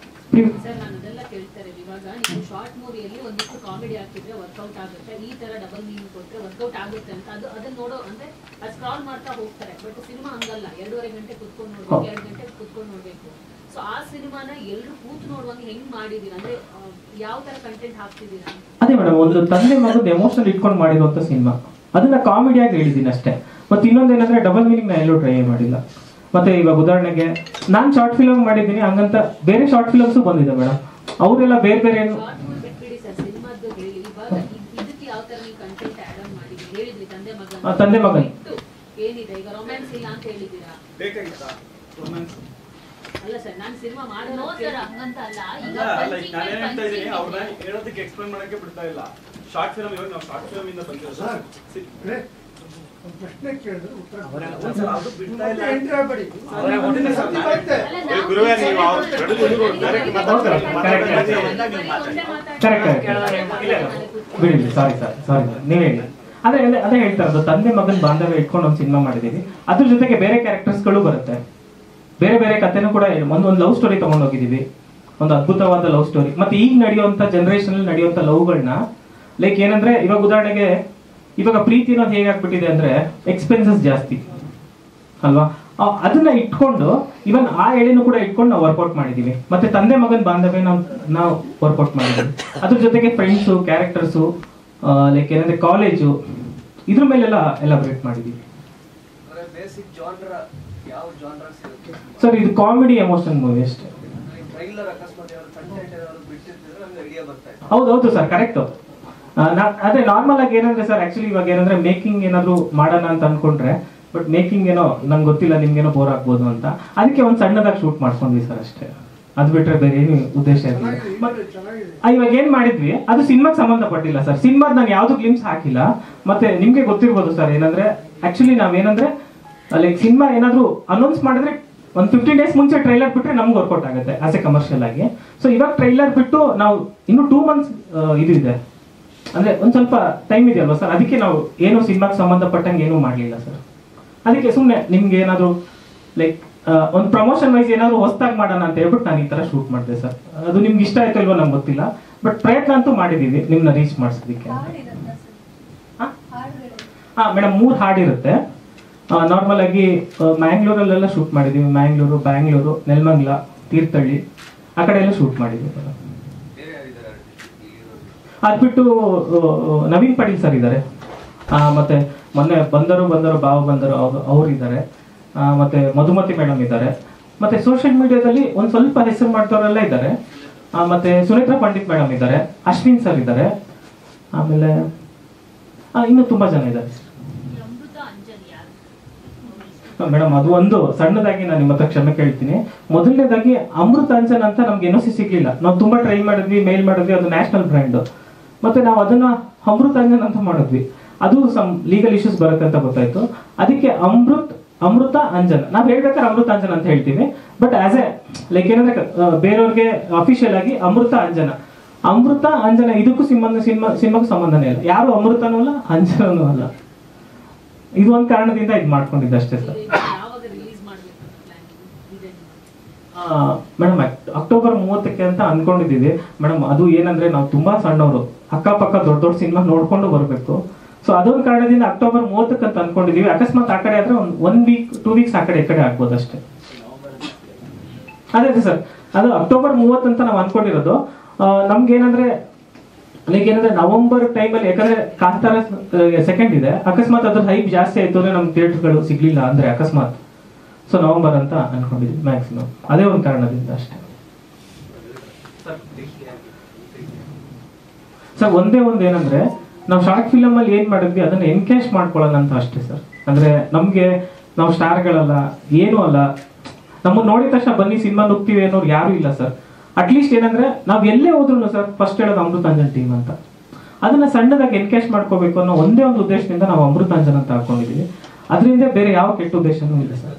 ಸರ್, ನಾನು ಅದೆಲ್ಲ ಕೇಳ್ತಾರೆ. ಇವಾಗ ನೀವು ಶಾರ್ಟ್ ಮೂವಿಯಲ್ಲಿ ಒಂದಿಷ್ಟು ಕಾಮಿಡಿ ಹಾಕಿದ್ರೆ ವರ್ಕೌಟ್ ಆಗುತ್ತೆ, ಈ ತರ ಡಬಲ್ ಮೀನಿಂಗ್ ಕೊಟ್ಟರೆ ವರ್ಕೌಟ್ ಆಗುತ್ತೆ ಅಂತ ಅದನ್ನ ನೋಡೋ ಅಂದ್ರೆ ಅದು ಸ್ಕ್ರಾಲ್ ಮಾಡ್ತಾ ಹೋಗ್ತಾರೆ. ಬಟ್ ಸಿನಿಮಾ ಹಂಗಲ್ಲ, 2.5 ಗಂಟೆ ಕುತ್ಕೊಂಡು ನೋಡ್ಬೇಕು, 2 ಗಂಟೆ ಕುತ್ಕೊಂಡು ನೋಡ್ಬೇಕು. ಸೊ ಆ ಸಿನಿಮಾನ ಎಲ್ಲರೂ ಕೂತು ನೋಡುವಂಗೆ ಹೆಂಗ್ ಮಾಡಿದೀರಾ? ಅಂದ್ರೆ ಯಾವ ತರ ಕಂಟೆಂಟ್ ಹಾಕ್ತಿದ್ದೀರಾ? ಅದೇ ಮೇಡಮ್, ಒಂದು ತಂದೆ ಮಗದ ಎಮೋಷನಲ್ ಇಟ್ಕೊಂಡು ಮಾಡಿರುವಂತ ಸಿನಿಮಾ, ಅದನ್ನ ಕಾಮಿಡಿಯಾಗಿ ಹೇಳಿದ್ದೀನಿ ಅಷ್ಟೇ. ಮತ್ತೆ ಇನ್ನೊಂದು ಏನಂದ್ರೆ ಡಬಲ್ ಮೀನಿಂಗ್ ನಾ ಎಲ್ಲೂ ಟ್ರೈ ಮಾಡಿಲ್ಲ. ಮತ್ತೆ ಇವಾಗ ಉದಾಹರಣೆಗೆ ನಾನು ಶಾರ್ಟ್ ಫಿಲ್ಮ್ ಮಾಡಿದ್ದೀನಿ, ಹಂಗಂತ ಬೇರೆ ಶಾರ್ಟ್ ಫಿಲ್ಮ್ಸ್ ಬಂದಿದೆ ಮೇಡಮ್, ಅವರೆಲ್ಲ ಬೇರೆ ಬೇರೆ ಶಾರ್ಟ್ ಮೂವಿ ಬಿಟ್ಬಿಡಿ ಸರ್, ಸಿನಿಮಾದ್ದು ಹೇಳಿ. ಇವಾಗ ಇದಕ್ಕೆ ಯಾವ ತರ ನೀವು ಕಂಟೆಂಟ್ ಆಡ್ ಆನ್ ಮಾಡಿದ್ರಿ? ಹೇಳಿದ್ರಿ ತಂದೆ ಮಗನ್ ಏನಿದೆ, ಈಗ ರೊಮ್ಯಾನ್ಸ್ ಇಲ್ಲ ಅಂತ ಹೇಳಿದೀರಾ. ಅಲ್ಲ ಸರ್, ನಾನು ಸಿನಿಮಾ ನೋ ಸರ್ ಹಂಗಂತ ಅಲ್ಲ. ಈಗ ನಾನು ಹೇಳ್ತಾ ಇದ್ದೀನಿ, ಅವ್ರನ್ನ ಹೇಳೋದಕ್ಕೆ ಎಕ್ಸ್ಪ್ಲೇನ್ ಮಾಡಕ್ಕೆ ಬಿಡ್ತಾ ಇಲ್ಲ. ಶಾರ್ಟ್ ಫಿಲ್ಮ್ ಇವಾಗ ನಾವು ಶಾರ್ಟ್ ಫಿಲ್ಮ್ ಇಂದ ಬಂದಿರೋ ಸರ್, ಪ್ರಶ್ನೆ ಕೇಳಿದ್ರೆ ಉತ್ತರ ಅದು ಬಿಡ್ತಾ ಇಲ್ಲ. ಗುರುವೇ, ನೀವು ಡೈರೆಕ್ಟ್ ಬಿಡಿ. ಸಾರಿ ನೀವೇ ಹೇಳಿ. ಅದೇ ಹೇಳ್ತಾ ಇರೋದು, ತಂದೆ ಮಗನ್ ಬಾಂಧವ್ಯ ಇಟ್ಕೊಂಡು ಒಂದು ಸಿನಿಮಾ ಮಾಡಿದೀವಿ. ಅದ್ರ ಜೊತೆಗೆ ಬೇರೆ ಕ್ಯಾರೆಕ್ಟರ್ಸ್ಗಳು ಬರುತ್ತೆ, ಬೇರೆ ಬೇರೆ ಕಥೆನೂ ಕೂಡ. ಒಂದು ಲವ್ ಸ್ಟೋರಿ ತಗೊಂಡೋಗಿದೀವಿ, ಒಂದು ಅದ್ಭುತವಾದ ಲವ್ ಸ್ಟೋರಿ. ಮತ್ತೆ ಈಗ ನಡೆಯುವಂತ ಜನರೇಷನ್ ಅಲ್ಲಿ ನಡೆಯುವಂತ ಲವ್ಗಳನ್ನ ಲೈಕ್ ಏನಂದ್ರೆ ಇವಾಗ ಉದಾಹರಣೆಗೆ ಇವಾಗ ಪ್ರೀತಿ ಅನ್ನೋದು ಹೇಗಾಗ್ಬಿಟ್ಟಿದೆ ಅಂದ್ರೆ ಎಕ್ಸ್ಪೆನ್ಸಸ್ ಜಾಸ್ತಿ ಅಲ್ವಾ, ಅದನ್ನ ಇಟ್ಕೊಂಡು ಇವನ್ ಆ ಎಳೆನೂ ಕೂಡ ಇಟ್ಕೊಂಡು ನಾವು ವರ್ಕೌಟ್ ಮಾಡಿದೀವಿ. ಮತ್ತೆ ತಂದೆ ಮಗನ್ ಬಾಂಧವ್ಯ ನಾವು ವರ್ಕೌಟ್ ಮಾಡಿದೀವಿ. ಅದ್ರ ಜೊತೆಗೆ ಫ್ರೆಂಡ್ಸು, ಕ್ಯಾರೆಕ್ಟರ್ಸು, ಲೈಕ್ ಏನಂದ್ರೆ ಕಾಲೇಜು, ಇದ್ರ ಮೇಲೆಲ್ಲ ಎಲಾಬ್ರೇಟ್ ಮಾಡಿದೀವಿ. ಸರ್, ಇದು ಕಾಮಿಡಿ ಎಮೋಷನ್ ಮೂವಿ ಅಷ್ಟೇ. ಹೌದೌದು ಸರ್, ಕರೆಕ್ಟ್. ಅದೇ ನಾರ್ಮಲ್ ಆಗಿ ಏನಂದ್ರೆ ಸರ್, ಆಕ್ಚುಲಿ ಇವಾಗ ಏನಂದ್ರೆ ಮೇಕಿಂಗ್ ಏನಾದ್ರು ಮಾಡೋಣ ಅಂತ ಅನ್ಕೊಂಡ್ರೆ, ಬಟ್ ಮೇಕಿಂಗ್ ಏನೋ ನಂಗೆ ಗೊತ್ತಿಲ್ಲ, ನಿಮ್ಗೇನೋ ಬೋರ್ ಆಗ್ಬೋದು ಅಂತ, ಅದಕ್ಕೆ ಒಂದು ಸಣ್ಣದಾಗಿ ಶೂಟ್ ಮಾಡ್ಕೊಂಡ್ವಿ ಸರ್ ಅಷ್ಟೇ. ಅದು ಬಿಟ್ರೆ ಬೇರೆ ಏನು ಉದ್ದೇಶ ಇರಲಿಲ್ಲ. ಇವಾಗ ಏನ್ ಮಾಡಿದ್ವಿ ಅದು ಸಿನಿಮಾಗೆ ಸಂಬಂಧಪಟ್ಟಿಲ್ಲ ಸರ್. ಸಿನಿಮಾದ್ ನಾನು ಯಾವ್ದು ಗ್ಲಿಮ್ಸ್ ಹಾಕಿಲ್ಲ. ಮತ್ತೆ ನಿಮ್ಗೆ ಗೊತ್ತಿರ್ಬೋದು ಸರ್, ಏನಂದ್ರೆ ಆಕ್ಚುಲಿ ನಾವೇನಂದ್ರೆ ಲೈಕ್ ಸಿನಿಮಾ ಏನಾದ್ರು ಅನೌನ್ಸ್ ಮಾಡಿದ್ರೆ ಒಂದು 15 days ಮುಂಚೆ ಟ್ರೈಲರ್ ಬಿಟ್ರೆ ನಮ್ಗೆ ವರ್ಕೌಟ್ ಆಗುತ್ತೆ ಆಸ್ ಎ ಕಮರ್ಷಿಯಲ್ ಆಗಿ. ಸೊ ಇವಾಗ ಟ್ರೈಲರ್ ಬಿಟ್ಟು ನಾವು ಇನ್ನು 2 months ಇದು ಇದೆ ಅಂದ್ರೆ ಒಂದ್ ಸ್ವಲ್ಪ ಟೈಮ್ ಇದೆಯಲ್ವಾ ಸರ್, ಅದಕ್ಕೆ ನಾವು ಏನು ಸಿನಿಮಾಗೆ ಸಂಬಂಧಪಟ್ಟಂಗೆ ಏನೂ ಮಾಡಲಿಲ್ಲ ಸರ್. ಅದಕ್ಕೆ ಸುಮ್ಮನೆ ನಿಮ್ಗೆ ಏನಾದ್ರು ಲೈಕ್ ಒಂದು ಪ್ರಮೋಷನ್ ವೈಸ್ ಏನಾದ್ರು ಹೊಸದಾಗಿ ಮಾಡೋಣ ಅಂತ ಹೇಳ್ಬಿಟ್ಟು ನಾನು ಈ ತರ ಶೂಟ್ ಮಾಡಿದೆ ಸರ್. ಅದು ನಿಮ್ಗೆ ಇಷ್ಟ ಆಯ್ತು ಇಲ್ವೋ ನಂಗೆ ಗೊತ್ತಿಲ್ಲ, ಬಟ್ ಪ್ರಯತ್ನ ಅಂತೂ ಮಾಡಿದೀವಿ ನಿಮ್ನ ರೀಚ್ ಮಾಡಿಸೋದಕ್ಕೆ. ಹಾ ಮೇಡಮ್, 3 ಹಾಡಿರುತ್ತೆ. ನಾರ್ಮಲ್ ಆಗಿ ಮ್ಯಾಂಗ್ಳೂರಲ್ಲೆಲ್ಲ ಶೂಟ್ ಮಾಡಿದೀವಿ. ಮ್ಯಾಂಗ್ಳೂರು, ಬ್ಯಾಂಗ್ಳೂರು, ನೆಲಮಂಗಲ, ತೀರ್ಥಹಳ್ಳಿ ಆ ಕಡೆ ಎಲ್ಲ ಶೂಟ್ ಮಾಡಿದೀವಿ ಮೇಡಮ್. ಅದ್ಬಿಟ್ಟು ನವೀನ್ ಪಾಟೀಲ್ ಸರ್ ಇದ್ದಾರೆ, ಮತ್ತೆ ಮೊನ್ನೆ ಬಂದರು ಬಾವ ಬಂದರು ಅವ್ರು ಇದ್ದಾರೆ, ಮತ್ತೆ ಮಧುಮತಿ ಮೇಡಮ್ ಇದ್ದಾರೆ, ಮತ್ತೆ ಸೋಷಿಯಲ್ ಮೀಡಿಯಾದಲ್ಲಿ ಒಂದ್ ಸ್ವಲ್ಪ ಹೆಸರು ಮಾಡ್ತವರೆಲ್ಲ ಇದ್ದಾರೆ, ಮತ್ತೆ ಸುನೇತ್ರಾ ಪಂಡಿತ್ ಮೇಡಮ್ ಇದ್ದಾರೆ, ಅಶ್ವಿನ್ ಸರ್ ಇದ್ದಾರೆ, ಆಮೇಲೆ ಇನ್ನು ತುಂಬಾ ಜನ ಇದ್ದಾರೆ. ಮೇಡಮ್ ಅದು ಒಂದು ಸಣ್ಣದಾಗಿ ನಾನು ನಿಮ್ಮ ಹತ್ರ ಕ್ಷಮೆ ಕೇಳ್ತೀನಿ. ಮೊದಲನೇದಾಗಿ ಅಮೃತಾಂಜನ್ ಅಂತ ನಮ್ಗೆ NOC ಸಿಗ್ಲಿಲ್ಲ. ನಾವು ತುಂಬಾ ಟ್ರೈ ಮಾಡಿದ್ವಿ, ಮೇಲ್ ಮಾಡಿದ್ವಿ, ಅದು ನ್ಯಾಷನಲ್ ಬ್ರ್ಯಾಂಡ್. ಮತ್ತೆ ನಾವು ಅದನ್ನ ಅಮೃತಾಂಜನ್ ಅಂತ ಮಾಡಿದ್ವಿ, ಅದು ಸಮ್ ಲೀಗಲ್ ಇಶ್ಯೂಸ್ ಬರುತ್ತೆ ಅಂತ ಗೊತ್ತಾಯ್ತು. ಅದಕ್ಕೆ ಅಮೃತ ಅಂಜನ್ ನಾವು ಹೇಳ್ಬೇಕಾದ್ರೆ ಅಮೃತಾಂಜನ್ ಅಂತ ಹೇಳ್ತೀವಿ. ಬಟ್ ಆಸ್ ಎ ಲೈಕ್ ಏನಂದ್ರೆ ಬೇರೆಯವ್ರಿಗೆ ಅಫಿಷಿಯಲ್ ಆಗಿ ಅಮೃತ ಅಂಜನ ಇದಕ್ಕೂ ಸಿನಿಮಾಗೂ ಸಂಬಂಧನೇ ಇಲ್ಲ. ಯಾರು ಅಮೃತನೂ ಅಲ್ಲ, ಅಂಜನೂ ಅಲ್ಲ. ಇದು ಒಂದು ಕಾರಣದಿಂದ ಇದು ಮಾಡ್ಕೊಂಡಿದ್ದೆ ಅಷ್ಟೇ ಸರ್. ಯಾವಾಗ ರಿಲೀಸ್ ಮಾಡಬೇಕು ಪ್ಲಾನ್ ಇದೆ? ಮೇಡಮ್ ಅಕ್ಟೋಬರ್ 30ಕ್ಕೆ ಅಂತ ಅನ್ಕೊಂಡಿದ್ದೀವಿ ಮೇಡಮ್. ಅದು ಏನಂದ್ರೆ ನಾವು ತುಂಬಾ ಸಣ್ಣವರು, ಅಕ್ಕಪಕ್ಕ ದೊಡ್ಡ ದೊಡ್ಡ ಸಿನಿಮಾ ನೋಡ್ಕೊಂಡು ಬರಬೇಕು. ಸೊ ಅದೊಂದು ಕಾರಣದಿಂದ ಅಕ್ಟೋಬರ್ 30ಕ್ಕೆ ಅಂತ ಅನ್ಕೊಂಡಿದೀವಿ. ಅಕಸ್ಮಾತ್ ಆ ಕಡೆ ಆದ್ರೆ ಒನ್ ವೀಕ್ 2 ವೀಕ್ಸ್ ಆ ಕಡೆ ಈ ಕಡೆ ಆಗ್ಬೋದು ಅಷ್ಟೇ. ಅದೇ ಸರ್, ಅದು ಅಕ್ಟೋಬರ್ 30 ಅಂತ ನಾವು ಅನ್ಕೊಂಡಿರೋದು. ನಮ್ಗೆ ಏನಂದ್ರೆ ಲೈಕ್ ಏನಂದ್ರೆ ನವೆಂಬರ್ ಟೈಮಲ್ಲಿ, ಯಾಕಂದ್ರೆ ಕಾಂತಾರ ಸೆಕೆಂಡ್ ಇದೆ, ಅಕಸ್ಮಾತ್ ಅದ್ರ ಹೈಪ್ ಜಾಸ್ತಿ ಆಯ್ತು ಅಂದ್ರೆ ನಮ್ಗೆ ಥಿಯೇಟರ್ಗಳು ಸಿಗ್ಲಿಲ್ಲ ಅಂದ್ರೆ ಅಕಸ್ಮಾತ್, ಸೊ ನವೆಂಬರ್ ಅಂತ ಅನ್ಕೊಂಡಿದ್ವಿ ಮ್ಯಾಕ್ಸಿಮಮ್. ಅದೇ ಒಂದು ಕಾರಣದಿಂದ ಅಷ್ಟೇ ಸರ್. ಒಂದೇ ಒಂದು ಏನಂದ್ರೆ ನಾವು ಶಾರ್ಟ್ ಫಿಲಮ್ ಅಲ್ಲಿ ಏನ್ ಮಾಡಿದ್ವಿ ಅದನ್ನ ಎನ್ಕ್ಯಾಶ್ ಮಾಡ್ಕೊಳ್ಳೋಣ ಅಂತ ಅಷ್ಟೇ ಸರ್. ಅಂದ್ರೆ ನಮ್ಗೆ ನಾವು ಸ್ಟಾರ್ಗಳಲ್ಲ, ಏನೂ ಅಲ್ಲ, ನಮ್ಮನ್ನ ನೋಡಿದ ತಕ್ಷಣ ಬನ್ನಿ ಸಿನಿಮಾ ನುಗ್ತೀವಿ ಅನ್ನೋರು ಯಾರು ಇಲ್ಲ ಸರ್. ಅಟ್ಲೀಸ್ಟ್ ಏನಂದ್ರೆ ನಾವ್ ಎಲ್ಲೇ ಹೋದ್ರು ಸರ್ ಫಸ್ಟ್ ಹೇಳೋದು ಅಮೃತಾಂಜನ್ ಟೀಮ್ ಅಂತ. ಅದನ್ನ ಸಣ್ಣದಾಗಿ ಎನ್ಕ್ಯಾಶ್ ಮಾಡ್ಕೋಬೇಕು ಅನ್ನೋ ಒಂದೇ ಒಂದು ಉದ್ದೇಶದಿಂದ ನಾವು ಅಮೃತಾಂಜನ್ ಅಂತ ಹಾಕೊಂಡಿದೀವಿ. ಅದರಿಂದ ಬೇರೆ ಯಾವ ಕೆಟ್ಟ ಉದ್ದೇಶನೂ ಇಲ್ಲ ಸರ್.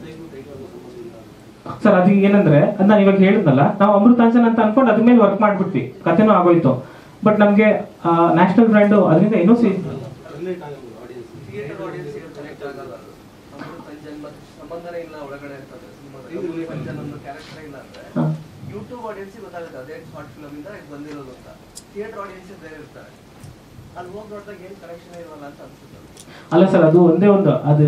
ಸರ್ ಅದು ಏನಂದ್ರೆ ಅದ್ ನಾನು ಇವಾಗ ಹೇಳಿದ್ನಲ್ಲ, ನಾವು ಅಮೃತಾಂಜನ್ ಅಂತ ಅನ್ಕೊಂಡು ಅದ್ರ ಮೇಲೆ ವರ್ಕ್ ಮಾಡ್ಬಿಟ್ವಿ, ಕಥೆನೂ ಆಗೋಯ್ತು. ಬಟ್ ನಮ್ಗೆ ನ್ಯಾಷನಲ್ ಬ್ರ್ಯಾಂಡ್ ಅದರಿಂದ NOC ಥಿಯೇಟರ್ ಆಡಿಯನ್ಸ್ ಕನೆಕ್ಟ್ ಆಗಲ್ಲ. ಅಮೃತಾಂಜನ್ ಮತ್ತೆ ಸಂಬಂಧನೇ ಇಲ್ಲ ಒಳಗಡೆ ಇರ್ತದೆ. ಅಮೃತಾಂಜನ್ ಅನ್ನೋ ಕ್ಯಾರೆಕ್ಟರ್ ಇಲ್ಲ ಅಂದ್ರೆ ಯೂಟ್ಯೂಬ್ ಆಡಿಯನ್ಸ್ ಗೊತ್ತಾಗುತ್ತೆ ಅದೇ ಶಾರ್ಟ್ ಫಿಲಮ್ ಇಂದ ಇದು ಬಂದಿರೋದು ಅಂತ. ಥಿಯೇಟರ್ ಆಡಿಯನ್ಸ್ ಬೇರೆ ಇರ್ತಾರೆ, ಅಲ್ಲಿ ಹೋಗಿ ನೋಡಿದಾಗ ಏನ್ ಕನೆಕ್ಷನ್ ಇರಲ್ಲ ಅಂತ ಅನ್ಸುತ್ತೆ. ಅಲ್ಲ ಸರ್, ಅದು ಒಂದೇ ಒಂದು ಅದು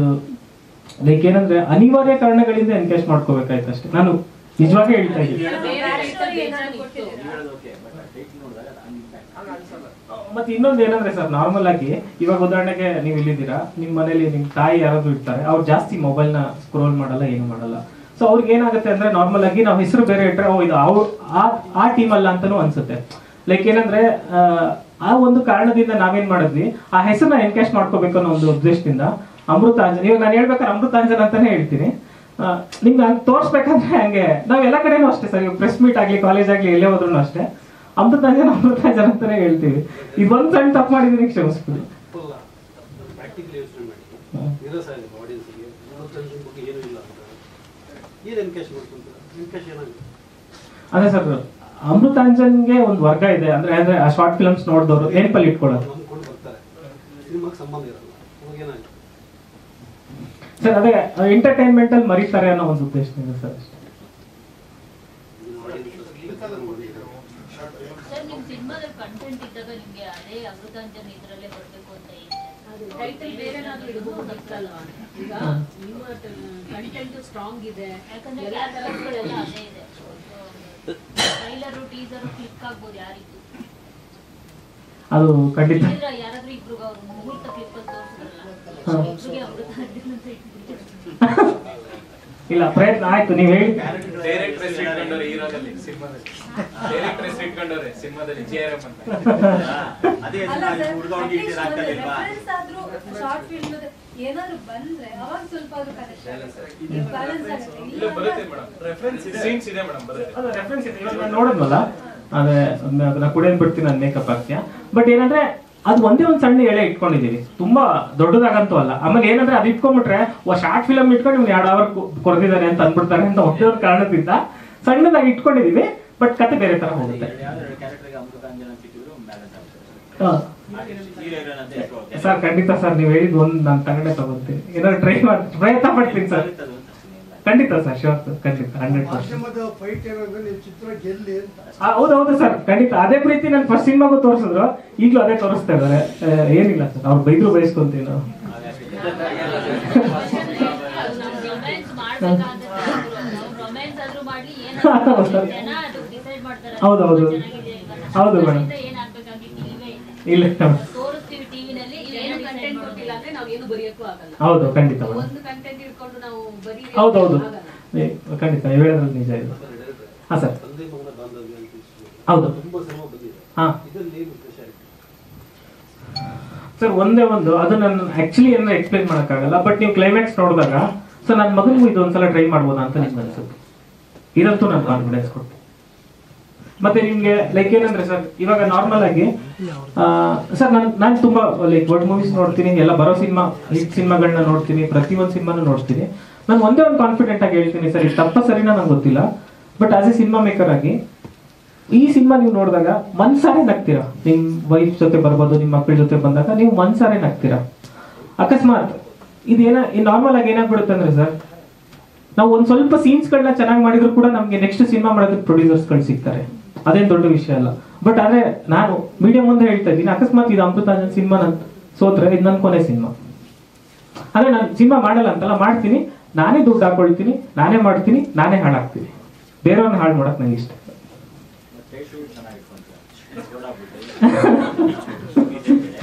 ಲೈಕ್ ಏನಂದ್ರೆ ಅನಿವಾರ್ಯ ಕಾರಣಗಳಿಂದ ಎನ್ಕ್ಯಾಶ್ ಮಾಡ್ಕೋಬೇಕಾಯ್ತು ಅಷ್ಟೇ. ನಾನು ನಿಜವಾಗಿ ಹೇಳ್ತಾ ಇದ್ದೀನಿ. ಮತ್ತೆ ಇನ್ನೊಂದು ಏನಂದ್ರೆ ಸರ್, ನಾರ್ಮಲ್ ಆಗಿ ಇವಾಗ ಉದಾಹರಣೆಗೆ ನೀವು ಇಲ್ಲಿದ್ದೀರಾ, ನಿಮ್ ಮನೇಲಿ ನಿಮ್ ತಾಯಿ ಯಾರಾದ್ರೂ ಇರ್ತಾರೆ, ಅವ್ರು ಜಾಸ್ತಿ ಮೊಬೈಲ್ ನ ಸ್ಕ್ರೋಲ್ ಮಾಡಲ್ಲ, ಏನು ಮಾಡಲ್ಲ. ಸೊ ಅವ್ರಿಗೆ ಏನಾಗುತ್ತೆ ಅಂದ್ರೆ ನಾರ್ಮಲ್ ಆಗಿ ನಾವು ಹೆಸರು ಬೇರೆ ಇಟ್ರೆ ಇದು ಆ ಟೀಮ್ ಅಲ್ಲ ಅಂತಾನೂ ಅನ್ಸುತ್ತೆ. ಲೈಕ್ ಏನಂದ್ರೆ ಆ ಒಂದು ಕಾರಣದಿಂದ ನಾವೇನ್ ಮಾಡಿದ್ವಿ, ಆ ಹೆಸರನ್ನ ಎನ್ಕ್ಯಾಶ್ ಮಾಡ್ಕೋಬೇಕು ಅನ್ನೋ ಒಂದು ಉದ್ದೇಶದಿಂದ ಅಮೃತಾಂಜನ್, ಇವಾಗ ನಾನು ಹೇಳ್ಬೇಕಾದ್ರೆ ಅಮೃತಾಂಜನ್ ಅಂತಾನೆ ಹೇಳ್ತೀನಿ. ನಿಮ್ಗೆ ಹಂಗೆ ತೋರ್ಸ್ಬೇಕಂದ್ರೆ ಹಂಗೆ ನಾವ್ ಎಲ್ಲ ಕಡೆನೂ ಅಷ್ಟೇ ಸರ್, ಪ್ರೆಸ್ ಮೀಟ್ ಆಗ್ಲಿ, ಕಾಲೇಜ್ ಆಗ್ಲಿ, ಎಲ್ಲೇ ಹೋದ್ರು ಅಷ್ಟೇ ಅಮೃತಾಂಜನ್ ಅಂತಾನೆ ಹೇಳ್ತೀವಿ. ಇದು ಒಂದ್ ಸಣ್ಣ ತಪ್ಪು ಮಾಡಿದೀನಿ, ಕ್ಷಮಿಸ್ಬಿಡಿ. ಅದೇ ಸರ್, ಅಮೃತಾಂಜನ್ಗೆ ಒಂದು ವರ್ಗ ಇದೆ, ಅಂದ್ರೆ ಆ ಶಾರ್ಟ್ ಫಿಲ್ಮ್ಸ್ ನೋಡಿದವರು ನೆನಪಲ್ಲಿ ಇಟ್ಕೊಳ್ಳೋದು ಸರ್. ಅದೇ ಎಂಟರ್ಟೈನ್ಮೆಂಟ್ ಅಲ್ಲಿ ಮರೀತಾರೆ ಅನ್ನೋ ಒಂದು ಉದ್ದೇಶದಿಂದ ಸರ್ ಅಷ್ಟೇ. ಸರ್ ನಿಮ್ ಸಿನಿಮಾದಲ್ಲಿ ಕಂಟೆಂಟ್ ಇದ್ದಾಗ ನಿಮ್ಗೆ ಅದೇ ಅಮೃತಾಂಜನ್ ಇದ್ರಲ್ಲೇ ಬರ್ಬೇಕು ಅಂತ ಇದೆ? ಟೈಟಲ್ ಬೇರೆ ಏನಾದ್ರು ಇಡಬಹುದಿತ್ತಲ್ವಾ? ಈಗ ನಿಮ್ಮ ಕಂಟೆಂಟ್ ಸ್ಟ್ರಾಂಗ್ ಇದೆ, ಯಾಕಂದ್ರೆ ಎಲ್ಲ ಕ್ಯಾರೆಕ್ಟರ್ಗಳೆಲ್ಲ ಅದೇ ಇದೆ. ಟ್ರೈಲರು ಟೀಸರು ಕ್ಲಿಕ್ ಆಗ್ಬೋದು ಯಾರಿಗೂ. ಅದು ಖಂಡಿತ ಯಾರಾದ್ರೂ ಇಬ್ರು ಅವ್ರು ಮುಹೂರ್ತ ಕ್ಲಿಪ್ ಅಲ್ಲಿ ತೋರಿಸಿದ್ರಲ್ಲ, ಇಬ್ರಿಗೆ ಅಮೃತಾಂಜನ್ ಅಂತ ಇಟ್ಬಿಟ್ಟು ಇಲ್ಲ, ಪ್ರಯತ್ನ ಆಯ್ತು. ನೀವು ಹೇಳಿ ಡೈರೆಕ್ಟ್ರೆಸ್ ಇಟ್ಕೊಂಡವ್ರೆ ಹೀರೋದಲ್ಲಿ, ಸಿನಿಮಾದಲ್ಲಿ ಡೈರೆಕ್ಟ್ರೆಸ್ ಇಟ್ಕೊಂಡವ್ರೆ ಸಿನಿಮಾದಲ್ಲಿ JRM ಅಂತ. ಅದೇ ರೆಫರೆನ್ಸ್ ಆದ್ರೂ ಶಾರ್ಟ್ ಫಿಲ್ಮ್ ಏನಾದ್ರು ಬಂದ್ರೆ ಅವಾಗ ಸ್ವಲ್ಪ ಆದ್ರೂ ಕನೆಕ್ಷನ್ ಬ್ಯಾಲೆನ್ಸ್ ಆಗುತ್ತೆ. ಇಲ್ಲ ಬರುತ್ತೆ ಮೇಡಮ್, ರೆಫರೆನ್ಸ್ ಇದೆ, ಸೀನ್ಸ್ ಇದೆ ಮೇಡಮ್, ಬರುತ್ತೆ. ಅದು ರೆಫರೆನ್ಸ್ ಇದೆ. ಇವಾಗ ನಾನು ನೋಡಿದ್ನಲ್ಲ, ಅದೇ ಅದನ್ನ ಕುಡಿಯೋದು ಬಿಡ್ತೀನಿ, ನಾನು ಮೇಕಪ್ ಹಾಕ್ತೀಯ. ಬಟ್ ಏನಂದ್ರೆ ಅದು ಒಂದೇ ಒಂದು ಸಣ್ಣ ಎಳೆ ಇಟ್ಕೊಂಡಿದೀವಿ, ತುಂಬಾ ದೊಡ್ಡದಾಗಂತೂ ಅಲ್ಲ. ಆಮೇಲೆ ಏನಂದ್ರೆ ಅದು ಇಟ್ಕೊಂಡ್ಬಿಟ್ರೆ ಶಾರ್ಟ್ ಫಿಲಮ್ ಇಟ್ಕೊಂಡು ಇವ್ನು 2 ಅವರ್ ಕೊಡ್ತಿದ್ದಾನೆ ಅಂತ ಅನ್ಬಿಡ್ತಾರೆ ಅಂತ ಒಂದೇ ಒಂದು ಕಾರಣದಿಂದ ಸಣ್ಣದಾಗಿ ಇಟ್ಕೊಂಡಿದೀವಿ. ಬಟ್ ಕತೆ ಬೇರೆ ತರ ಹೋಗುತ್ತೆ ಸರ್. ಖಂಡಿತ ಸರ್, ನೀವು ಹೇಳಿದ್ ಒಂದು ನಾನು ತಗೊಂಡೇ ತಗೋತೀನಿ, ಏನಾದ್ರು ಪ್ರಯತ್ನ ಪಡ್ತೀನಿ ಸರ್. ಖಂಡಿತ ಸರ್, ಶೋರ್ ಸರ್, ಖಂಡಿತ 100%. ಹೌದೌದು ಸರ್, ಖಂಡಿತ ಅದೇ ಪ್ರೀತಿ ನನ್ನ ಫಸ್ಟ್ ಸಿನಿಮಾಗೂ ತೋರಿಸಿದ್ರು, ಈಗಲೂ ಅದೇ ತೋರಿಸ್ತಾ ಇದಾರೆ. ಏನಿಲ್ಲ ಸರ್, ಅವ್ರು ಬೈದ್ರು ಬಯಸ್ಕೊಂತೀವಿ ನಾವು. ಹೌದೌದು ಹೌದು ಮೇಡಮ್. ಇಲ್ಲ ತೋರಿಸ್ತೀವಿ ಟಿವಿನಲ್ಲಿ, ಏನು ಕಂಟೆಂಟ್ ಕೊಟ್ಟಿಲ್ಲ ಅಂದ್ರೆ ನಾವು ಏನು ಬರೆಯಕ್ಕೂ ಆಗಲ್ಲ. ಹೌದು ಖಂಡಿತ ಮೇಡಮ್. ಒಂದು ಕಂಟೆಂಟ್ ಇಟ್ಕೊಂಡು ನಾವು ಬರೀ ಹೌದೌದು ಖಂಡಿತ ನೀವು ಹೇಳೋದ್ರಲ್ಲಿ ನಿಜ ಇದೆ. ಹಾ ಸರ್, ಹೌದು. ಹಾ ಸರ್, ಒಂದೇ ಒಂದು ಅದು ನಾನು ಆಕ್ಚುಲಿ ಏನಾದ್ರು ಎಕ್ಸ್ಪ್ಲೈನ್ ಮಾಡೋಕ್ಕಾಗಲ್ಲ. ಬಟ್ ನೀವು ಕ್ಲೈಮ್ಯಾಕ್ಸ್ ನೋಡಿದಾಗ ಸೊ ನನ್ನ ಮಗನಿಗೂ ಇದು ಒಂದ್ಸಲ ಟ್ರೈ ಮಾಡ್ಬೋದಾ ಅಂತ ನಿಮ್ಗೆ ಅನ್ಸುತ್ತೆ. ಇದಂತೂ ನಾನು ಕಾನ್ಫಿಡೆನ್ಸ್ ಕೊಡ್ತೀನಿ. ಮತ್ತೆ ನಿಮ್ಗೆ ಲೈಕ್ ಏನಂದ್ರೆ ಸರ್, ಇವಾಗ ನಾರ್ಮಲ್ ಆಗಿ ಸರ್ ನಾನು ತುಂಬಾ ಲೈಕ್ ವರ್ಡ್ ಮೂವೀಸ್ ನೋಡ್ತೀನಿ, ಎಲ್ಲ ಬರೋ ಹಿಟ್ ಸಿನಿಮಾಗಳನ್ನ ನೋಡ್ತೀನಿ, ಪ್ರತಿಯೊಂದು ಸಿನಿಮಾನು ನೋಡ್ತೀನಿ. ನಾನು ಒಂದೇ ಒಂದು ಕಾನ್ಫಿಡೆಂಟ್ ಆಗಿ ಹೇಳ್ತೀನಿ ಸರ್, ಇದು ತಪ್ಪ ಸರಿನಾ ನಂಗೆ ಗೊತ್ತಿಲ್ಲ, but as A cinema maker ಆಗಿ ಈ ಸಿನಿಮಾ ನೀವು ನೋಡಿದಾಗ ಮನ್ಸಾರೆ ನಗ್ತೀರಾ. ನಿಮ್ ವೈಫ್ ಜೊತೆ ಬರ್ಬೋದು, ನಿಮ್ಮ ಮಕ್ಕಳ ಜೊತೆ ಬಂದಾಗ ನೀವು ಮನ್ಸಾರೆ ನಗ್ತೀರಾ. ಅಕಸ್ಮಾತ್ ಇದೇನ ನಾರ್ಮಲ್ ಆಗಿ ಏನಾಗ್ಬಿಡುತ್ತೆ ಅಂದ್ರೆ ಸರ್, ನಾವು ಒಂದ್ ಸ್ವಲ್ಪ ಸೀನ್ಸ್ ಗಳನ್ನ ಚೆನ್ನಾಗಿ ಮಾಡಿದ್ರು ಕೂಡ ನಮ್ಗೆ ನೆಕ್ಸ್ಟ್ ಸಿನಿಮಾ ಮಾಡೋದಕ್ಕೆ ಪ್ರೊಡ್ಯೂಸರ್ಸ್ ಗಳು ಸಿಗ್ತಾರೆ, ಅದೇನ್ ದೊಡ್ಡ ವಿಷಯ ಅಲ್ಲ. ಬಟ್ ಆದ್ರೆ ನಾನು ಮೀಡಿಯಂ ಮುಂದೆ ಹೇಳ್ತಾ ಇದ್ದೀನಿ, ಅಕಸ್ಮಾತ್ ಇದು ಅಮೃತಾಂಜನ್ ಸಿನಿಮಾ ನನ್ ಸೋತ್ರೆ ಇದು ನನ್ನ ಕೊನೆ ಸಿನಿಮಾ. ಆದ್ರೆ ನಾನು ಸಿನಿಮಾ ಮಾಡಲ್ಲ ಅಂತಲ್ಲ, ಮಾಡ್ತೀನಿ, ನಾನೇ ದುಡ್ಡು ಹಾಕೊಳ್ತೀನಿ, ನಾನೇ ಮಾಡ್ತೀನಿ, ನಾನೇ ಹಾಳಾಗ್ತೀನಿ, ಬೇರೆಯವ್ರನ್ನ ಹಾಳು ಮಾಡಕ್ ನಂಗೆ ಇಷ್ಟ.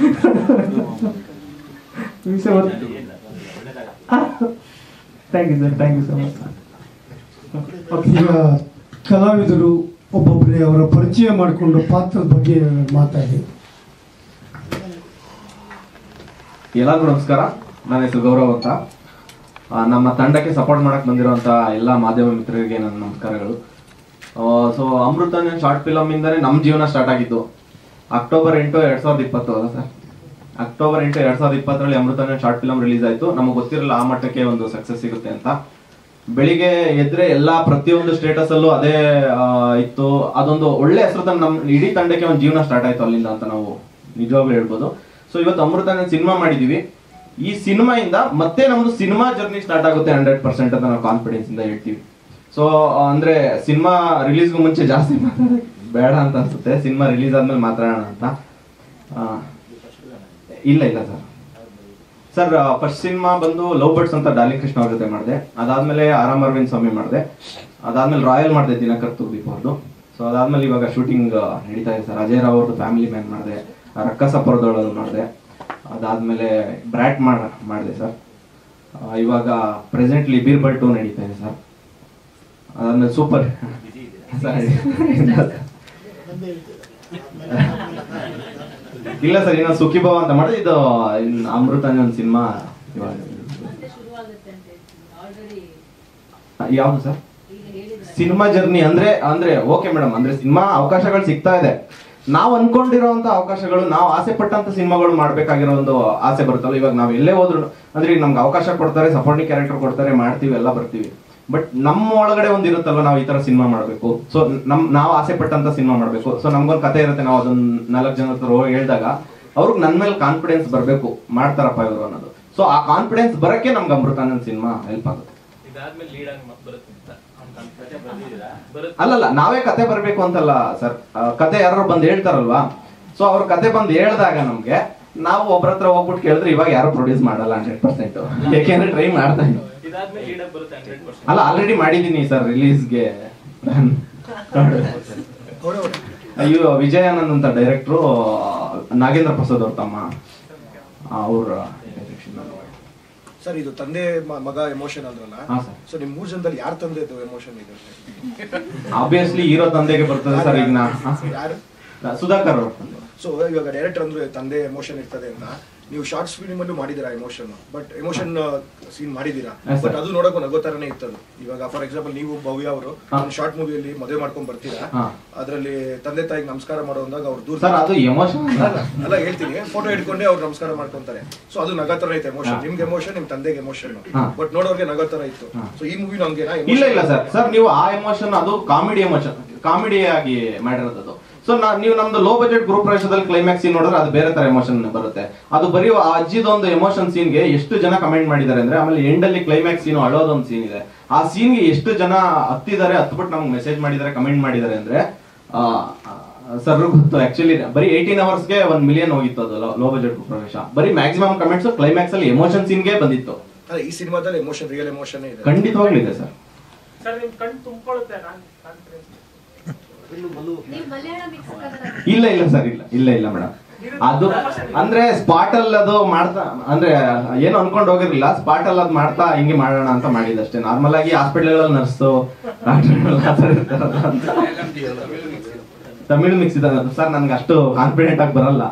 Thank you sir, thank you so much. ಈಗ ಕಲಾವಿದರು ಒಬ್ಬೊಬ್ಬರೇ ಅವರ ಪರಿಚಯ ಮಾಡಿಕೊಂಡು ಪಾತ್ರದ ಬಗ್ಗೆ ಮಾತಾಡಿ. ಎಲ್ಲರಿಗೂ ನಮಸ್ಕಾರ. ನನ್ನ ಹೆಸರು ಗೌರವ್ ಅಂತ. ನಮ್ಮ ತಂಡಕ್ಕೆ ಸಪೋರ್ಟ್ ಮಾಡಕ್ ಬಂದಿರುವಂತ ಎಲ್ಲ ಮಾಧ್ಯಮ ಮಿತ್ರರಿಗೆ ನನ್ನ ನಮಸ್ಕಾರಗಳು. ಸೊ ಅಮೃತಾಂಜನ್ ಶಾರ್ಟ್ ಫಿಲಮ್ ಇಂದಾನೆ ನಮ್ಮ ಜೀವನ ಸ್ಟಾರ್ಟ್ ಆಗಿದ್ದು ಅಕ್ಟೋಬರ್ 8, 2020 ಅಲ್ಲ sir. October 8, 2020 Amrutanjan short film release ಆಯ್ತು. ನಮಗೆ ಗೊತ್ತಿರಲಿಲ್ಲ ಆ ಮಟ್ಟಕ್ಕೆ ಒಂದು ಸಕ್ಸಸ್ ಸಿಗುತ್ತೆ ಅಂತ. ಬೆಳಿಗ್ಗೆ ಎದ್ರೆ ಎಲ್ಲಾ ಪ್ರತಿಯೊಂದು ಸ್ಟೇಟಸ್ ಅಲ್ಲೂ ಅದೇ ಇತ್ತು. ಅದೊಂದು ಒಳ್ಳೆ ಹೆಸರು ತಂದು ನಮ್ಮ ಇಡೀ ತಂಡಕ್ಕೆ ಒಂದು ಜೀವನ ಸ್ಟಾರ್ಟ್ ಆಯ್ತು ಅಲ್ಲಿಂದ ಅಂತ ನಾವು ನಿಜವಾಗ್ಲೂ ಹೇಳ್ಬೋದು. ಸೊ ಇವತ್ತು ಅಮೃತಾಂಜನ್ ಸಿನಿಮಾ ಮಾಡಿದೀವಿ. ಈ ಸಿನಿಮಾ ಇಂದ ಮತ್ತೆ ನಮ್ದು ಸಿನಿಮಾ ಜರ್ನಿ ಸ್ಟಾರ್ಟ್ ಆಗುತ್ತೆ 100% ಅಂತ ನಾವು ಕಾನ್ಫಿಡೆನ್ಸ್ ಇಂದ ಹೇಳ್ತೀವಿ. ಸೊ ಅಂದ್ರೆ ಸಿನಿಮಾ ರಿಲೀಸ್ಗೂ ಮುಂಚೆ ಜಾಸ್ತಿ ಬೇಡ ಅಂತ ಅನ್ಸುತ್ತೆ, ಸಿನಿಮಾ ರಿಲೀಸ್ ಆದ್ಮೇಲೆ ಮಾತಾಡೋಣ ಅಂತ. ಇಲ್ಲ ಸರ್ ಫಸ್ಟ್ ಸಿನಿಮಾ ಬಂದು ಲವ್ ಬರ್ಡ್ಸ್ ಅಂತ ಡಾರ್ಲಿಂಗ್ ಕೃಷ್ಣ ಅವ್ರ ಜೊತೆ ಮಾಡಿದೆ. ಅದಾದ್ಮೇಲೆ ಆರಾಮ್ ಅರವಿಂದ್ ಸ್ವಾಮಿ ಮಾಡಿದೆ. ಅದಾದ್ಮೇಲೆ ರಾಯಲ್ ಮಾಡಿದೆ ದಿನಕರ್ ತುರ್ದೀಪ್ ಅವ್ರದ್ದು. ಸೊ ಅದಾದ್ಮೇಲೆ ಇವಾಗ ಶೂಟಿಂಗ್ ನಡೀತಾ ಇದೆ ಸರ್. ಅಜಯ್ ರಾವ್ ಅವ್ರದ್ದು ಫ್ಯಾಮಿಲಿ ಮ್ಯಾನ್ ಮಾಡಿದೆ, ರಕ್ಕಸಪುರದೊಳಗೆ ಮಾಡಿದೆ. ಅದಾದ್ಮೇಲೆ ಬ್ರ್ಯಾಟ್ ಮಾಡಿದೆ ಸರ್. ಇವಾಗ ಪ್ರೆಸೆಂಟ್ಲಿ ಬೀರ್ಬಲ್ 2 ನಡೀತಾ ಇದೆ ಸರ್. ಅದಾದ್ಮೇಲೆ ಸೂಪರ್ ಇಲ್ಲ ಸರ್, ಇನ್ನೊಂದು ಸುಖಿಭವ ಅಂತ ಮಾಡಿದೆ. ಇದು ಅಮೃತಾಂಜನ್ ಸಿನಿಮಾ ಇವಾಗ ಯಾವ್ದು ಸರ್? ಸಿನಿಮಾ ಜರ್ನಿ ಅಂದ್ರೆ ಓಕೆ ಮೇಡಮ್, ಅಂದ್ರೆ ಸಿನಿಮಾ ಅವಕಾಶಗಳು ಸಿಗ್ತಾ ಇದೆ. ನಾವು ಅನ್ಕೊಂಡಿರೋಂತ ಅವಕಾಶಗಳು, ನಾವು ಆಸೆ ಪಟ್ಟಂತ ಸಿನಿಮಾಗಳು ಮಾಡ್ಬೇಕಾಗಿರೋ ಒಂದು ಆಸೆ ಬರುತ್ತಲ್ಲ. ಇವಾಗ ನಾವ್ ಎಲ್ಲೇ ಹೋದ್ರು ಅಂದ್ರೆ ಈಗ ನಮ್ಗೆ ಅವಕಾಶ ಕೊಡ್ತಾರೆ, ಸಪೋರ್ಟಿಂಗ್ ಕ್ಯಾರೆಕ್ಟರ್ ಕೊಡ್ತಾರೆ, ಮಾಡ್ತೀವಿ, ಎಲ್ಲ ಬರ್ತೀವಿ. ಬಟ್ ನಮ್ಮ ಒಳಗಡೆ ಒಂದ್ ಇರುತ್ತಲ್ವ, ನಾವು ಈ ತರ ಸಿನಿಮಾ ಮಾಡ್ಬೇಕು, ಸೊ ನಾವು ಆಸೆ ಪಟ್ಟಂತ ಸಿನಿಮಾ ಮಾಡ್ಬೇಕು. ಸೊ ನಮ್ಗೊಂದು ಕತೆ ಇರುತ್ತೆ, ನಾವು ಅದನ್ನ 4 ಜನ ಹತ್ರ ಹೇಳಿದಾಗ ಅವ್ರಿಗೆ ನನ್ ಮೇಲೆ ಕಾನ್ಫಿಡೆನ್ಸ್ ಬರ್ಬೇಕು, ಮಾಡ್ತಾರಪ್ಪ ಇವರು ಅನ್ನೋದು. ಸೊ ಆ ಕಾನ್ಫಿಡೆನ್ಸ್ ಬರಕ್ಕೆ ನಮ್ಗೆ ಅಮೃತಾಂಜನ್ ಸಿನಿಮಾ ಹೆಲ್ಪ್ ಆಗುತ್ತೆ. ಅಲ್ಲಲ್ಲ, ನಾವೇ ಕತೆ ಬರ್ಬೇಕು ಅಂತಲ್ಲ ಸರ್. ಕತೆ ಯಾರು ಬಂದು ಹೇಳ್ತಾರಲ್ವಾ, ಸೊ ಅವ್ರ ಕತೆ ಬಂದು ಹೇಳ್ದಾಗ ನಮ್ಗೆ ನಾವು ಒಬ್ರ ಹತ್ರ ಹೋಗ್ಬಿಟ್ಟು ಕೇಳಿದ್ರೆ ಇವಾಗ ಯಾರು ಪ್ರೊಡ್ಯೂಸ್ ಮಾಡಲ್ಲ 100%. ಯಾಕೆಂದ್ರೆ ಟ್ರೈ ಮಾಡ್ತಾ ಇದ್ದೀನಿ. ಅಲ್ಲ ಆಲ್ರೆಡಿ ಮಾಡಿದೀನಿ ಸರ್ ರಿಲೀಸ್ಗೆ. ಅಯ್ಯೋ ವಿಜಯಾನಂದ್ ಅಂತ ಡೈರೆಕ್ಟ್ರು, ನಾಗೇಂದ್ರ ಪ್ರಸಾದ್ ಅವ್ರ ತಮ್ಮ, ಅವ್ರ ಡೈರೆಕ್ಷನ್. ಸರ್ ಇದು ತಂದೆ ಮಗ ಎಮೋಷನ್ ಅಂದ್ರಲ್ಲ, ಸೊ ನಿಮ್ 3 ಜನದಲ್ಲಿ ಯಾರ ತಂದೆ ಎಮೋಷನ್ ಇದೆ? ಆಬ್ವಿಯಸ್ಲಿ ಹೀರೋ ತಂದೆಗೆ ಬರ್ತದೆ ಸರ್. ಈಗ ಯಾರು? ಸುಧಾಕರ್ ಅವರು. ಸೊ ಇವಾಗ ಡೈರೆಕ್ಟರ್ ಅಂದ್ರೆ ತಂದೆ ಎಮೋಷನ್ ಇರ್ತದೆ ಅಂತ, ನೀವು ಶಾರ್ಟ್ಸ್ ಫಿಲ್ಮ್ ಅಲ್ಲೂ ಮಾಡಿದಿರಾ ಎಮೋಷನ್, ಬಟ್ ಎಮೋಷನ್ ಸೀನ್ ಮಾಡಿದಿರಾ, ಬಟ್ ಅದು ನೋಡಕ್ಕೂ ನಗೋ ತರನೇ ಇತ್ತದು. ಇವಾಗ ಫಾರ್ ಎಕ್ಸಾಂಪಲ್ ನೀವು ಭವ್ಯ ಅವರು ಶಾರ್ಟ್ ಮೂವಿಯಲ್ಲಿ ಮದುವೆ ಮಾಡ್ಕೊಂಡ್ ಬರ್ತೀರಾ, ಅದ್ರಲ್ಲಿ ತಂದೆ ತಾಯಿಗೆ ನಮಸ್ಕಾರ ಮಾಡೋದಾಗ ಅವ್ರು ದೂರ ಅದು ಎಮೋಷನ್ ಅಲ್ಲ ಹೇಳ್ತೀನಿ, ಫೋಟೋ ಇಟ್ಕೊಂಡೆ ಅವ್ರು ನಮಸ್ಕಾರ ಮಾಡ್ಕೊಂತಾರೆ. ಸೊ ಅದು ನಗೋ ತರ ಐತೆ ಎಮೋಷನ್. ನಿಮ್ಗೆ ಎಮೋಷನ್, ನಿಮ್ ತಂದೆಗೆ ಎಮೋಷನ್, ಬಟ್ ನೋಡೋರ್ಗೆ ನಗೋ ತರ ಇತ್ತು. ಸೊ ಈ ಮೂವಿ ನಮ್ಗೆ ಇಲ್ಲ ಸರ್ ನೀವು ಆ ಎಮೋಷನ್ ಅದು ಕಾಮಿಡಿ ಎಮೋಷನ್, ಕಾಮಿಡಿ ಆಗಿ ಮಾಡಿರೋದು. ಸೊ ನೀವು ನಮ್ದು ಲೋ ಬಜೆಟ್ ಗ್ರೂಪ್ ಪ್ರವೇಶದಲ್ಲಿ ಕ್ಲೈಮ್ಯಾಕ್ಸ್ ಸೀನ್ ನೋಡಿದ್ರೆ ಅದು ಬೇರೆ ತರ ಎಮೋಷನ್ ಬರುತ್ತೆ. ಅದು ಬರೀ ಆ ಅಜ್ಜಿದೊಂದು ಎಮೋಷನ್ ಸೀನ್ಗೆ ಎಷ್ಟು ಜನ ಕಮೆಂಟ್ ಮಾಡಿದ್ದಾರೆ ಅಂದ್ರೆ, ಆಮೇಲೆ ಎಂಡ್ ಅಲ್ಲಿ ಕ್ಲೈಮ್ಯಾಕ್ಸ್ ಸೀನ್ ಅಳೋದೊಂದು ಸೀನ್ ಇದೆ. ಆ ಸೀನ್ಗೆ ಎಷ್ಟು ಜನ ಹತ್ತಿದ್ದಾರೆ, ಹತ್ಬಿಟ್ಟು ನಮ್ಗೆ ಮೆಸೇಜ್ ಮಾಡಿದ್ದಾರೆ, ಕಮೆಂಟ್ ಮಾಡಿದ್ದಾರೆ ಅಂದ್ರೆ ಸರ್ ಗೊತ್ತು. ಆಕ್ಚುಲಿ ಬರೀ 18 ಅವರ್ಸ್ಗೆ 1 ಮಿಲಿಯನ್ ಹೋಗಿತ್ತು ಅದು ಲೋ ಬಜೆಟ್ ಗ್ರೂಪ್ ಪ್ರವೇಶ. ಬರೀ ಮ್ಯಾಕ್ಸಿಮಮ್ ಕಮೆಂಟ್ಸ್ ಕ್ಲೈಮ್ಯಾಕ್ಸ್ ಅಲ್ಲಿ ಎಮೋಷನ್ ಸೀನ್ಗೆ ಬಂದಿತ್ತು. ಈ ಸಿನಿಮಾದಲ್ಲಿ ಎಮೋಷನ್, ರಿಯಲ್ ಎಮೋಷನ್ ಇದೆ, ಖಂಡಿತವಾಗ್ಲೂ ಇದೆ ಸರ್. ಇಲ್ಲ ಸರ್, ಇಲ್ಲ ಮೇಡಮ್. ಅದು ಅಂದ್ರೆ ಸ್ಪಾಟ್ ಅಲ್ಲಿ ಅದು ಮಾಡ್ತಾ, ಅಂದ್ರೆ ಏನು ಅನ್ಕೊಂಡ್ ಹೋಗಿರ್ಲಿಲ್ಲ, ಸ್ಪಾಟ್ ಅಲ್ಲಿ ಅದು ಮಾಡ್ತಾ ಹಿಂಗೆ ಮಾಡೋಣ ಅಂತ ಮಾಡಿದಷ್ಟೇ. ನಾರ್ಮಲ್ ಆಗಿ ಹಾಸ್ಪಿಟಲ್ ನರ್ಸು ತಮಿಳ್ ಮಿಕ್ಸ್ ಇದೆ ಸರ್. ನನ್ಗೆ ಅಷ್ಟು ಕಾನ್ಫಿಡೆಂಟ್ ಆಗಿ ಬರಲ್ಲ.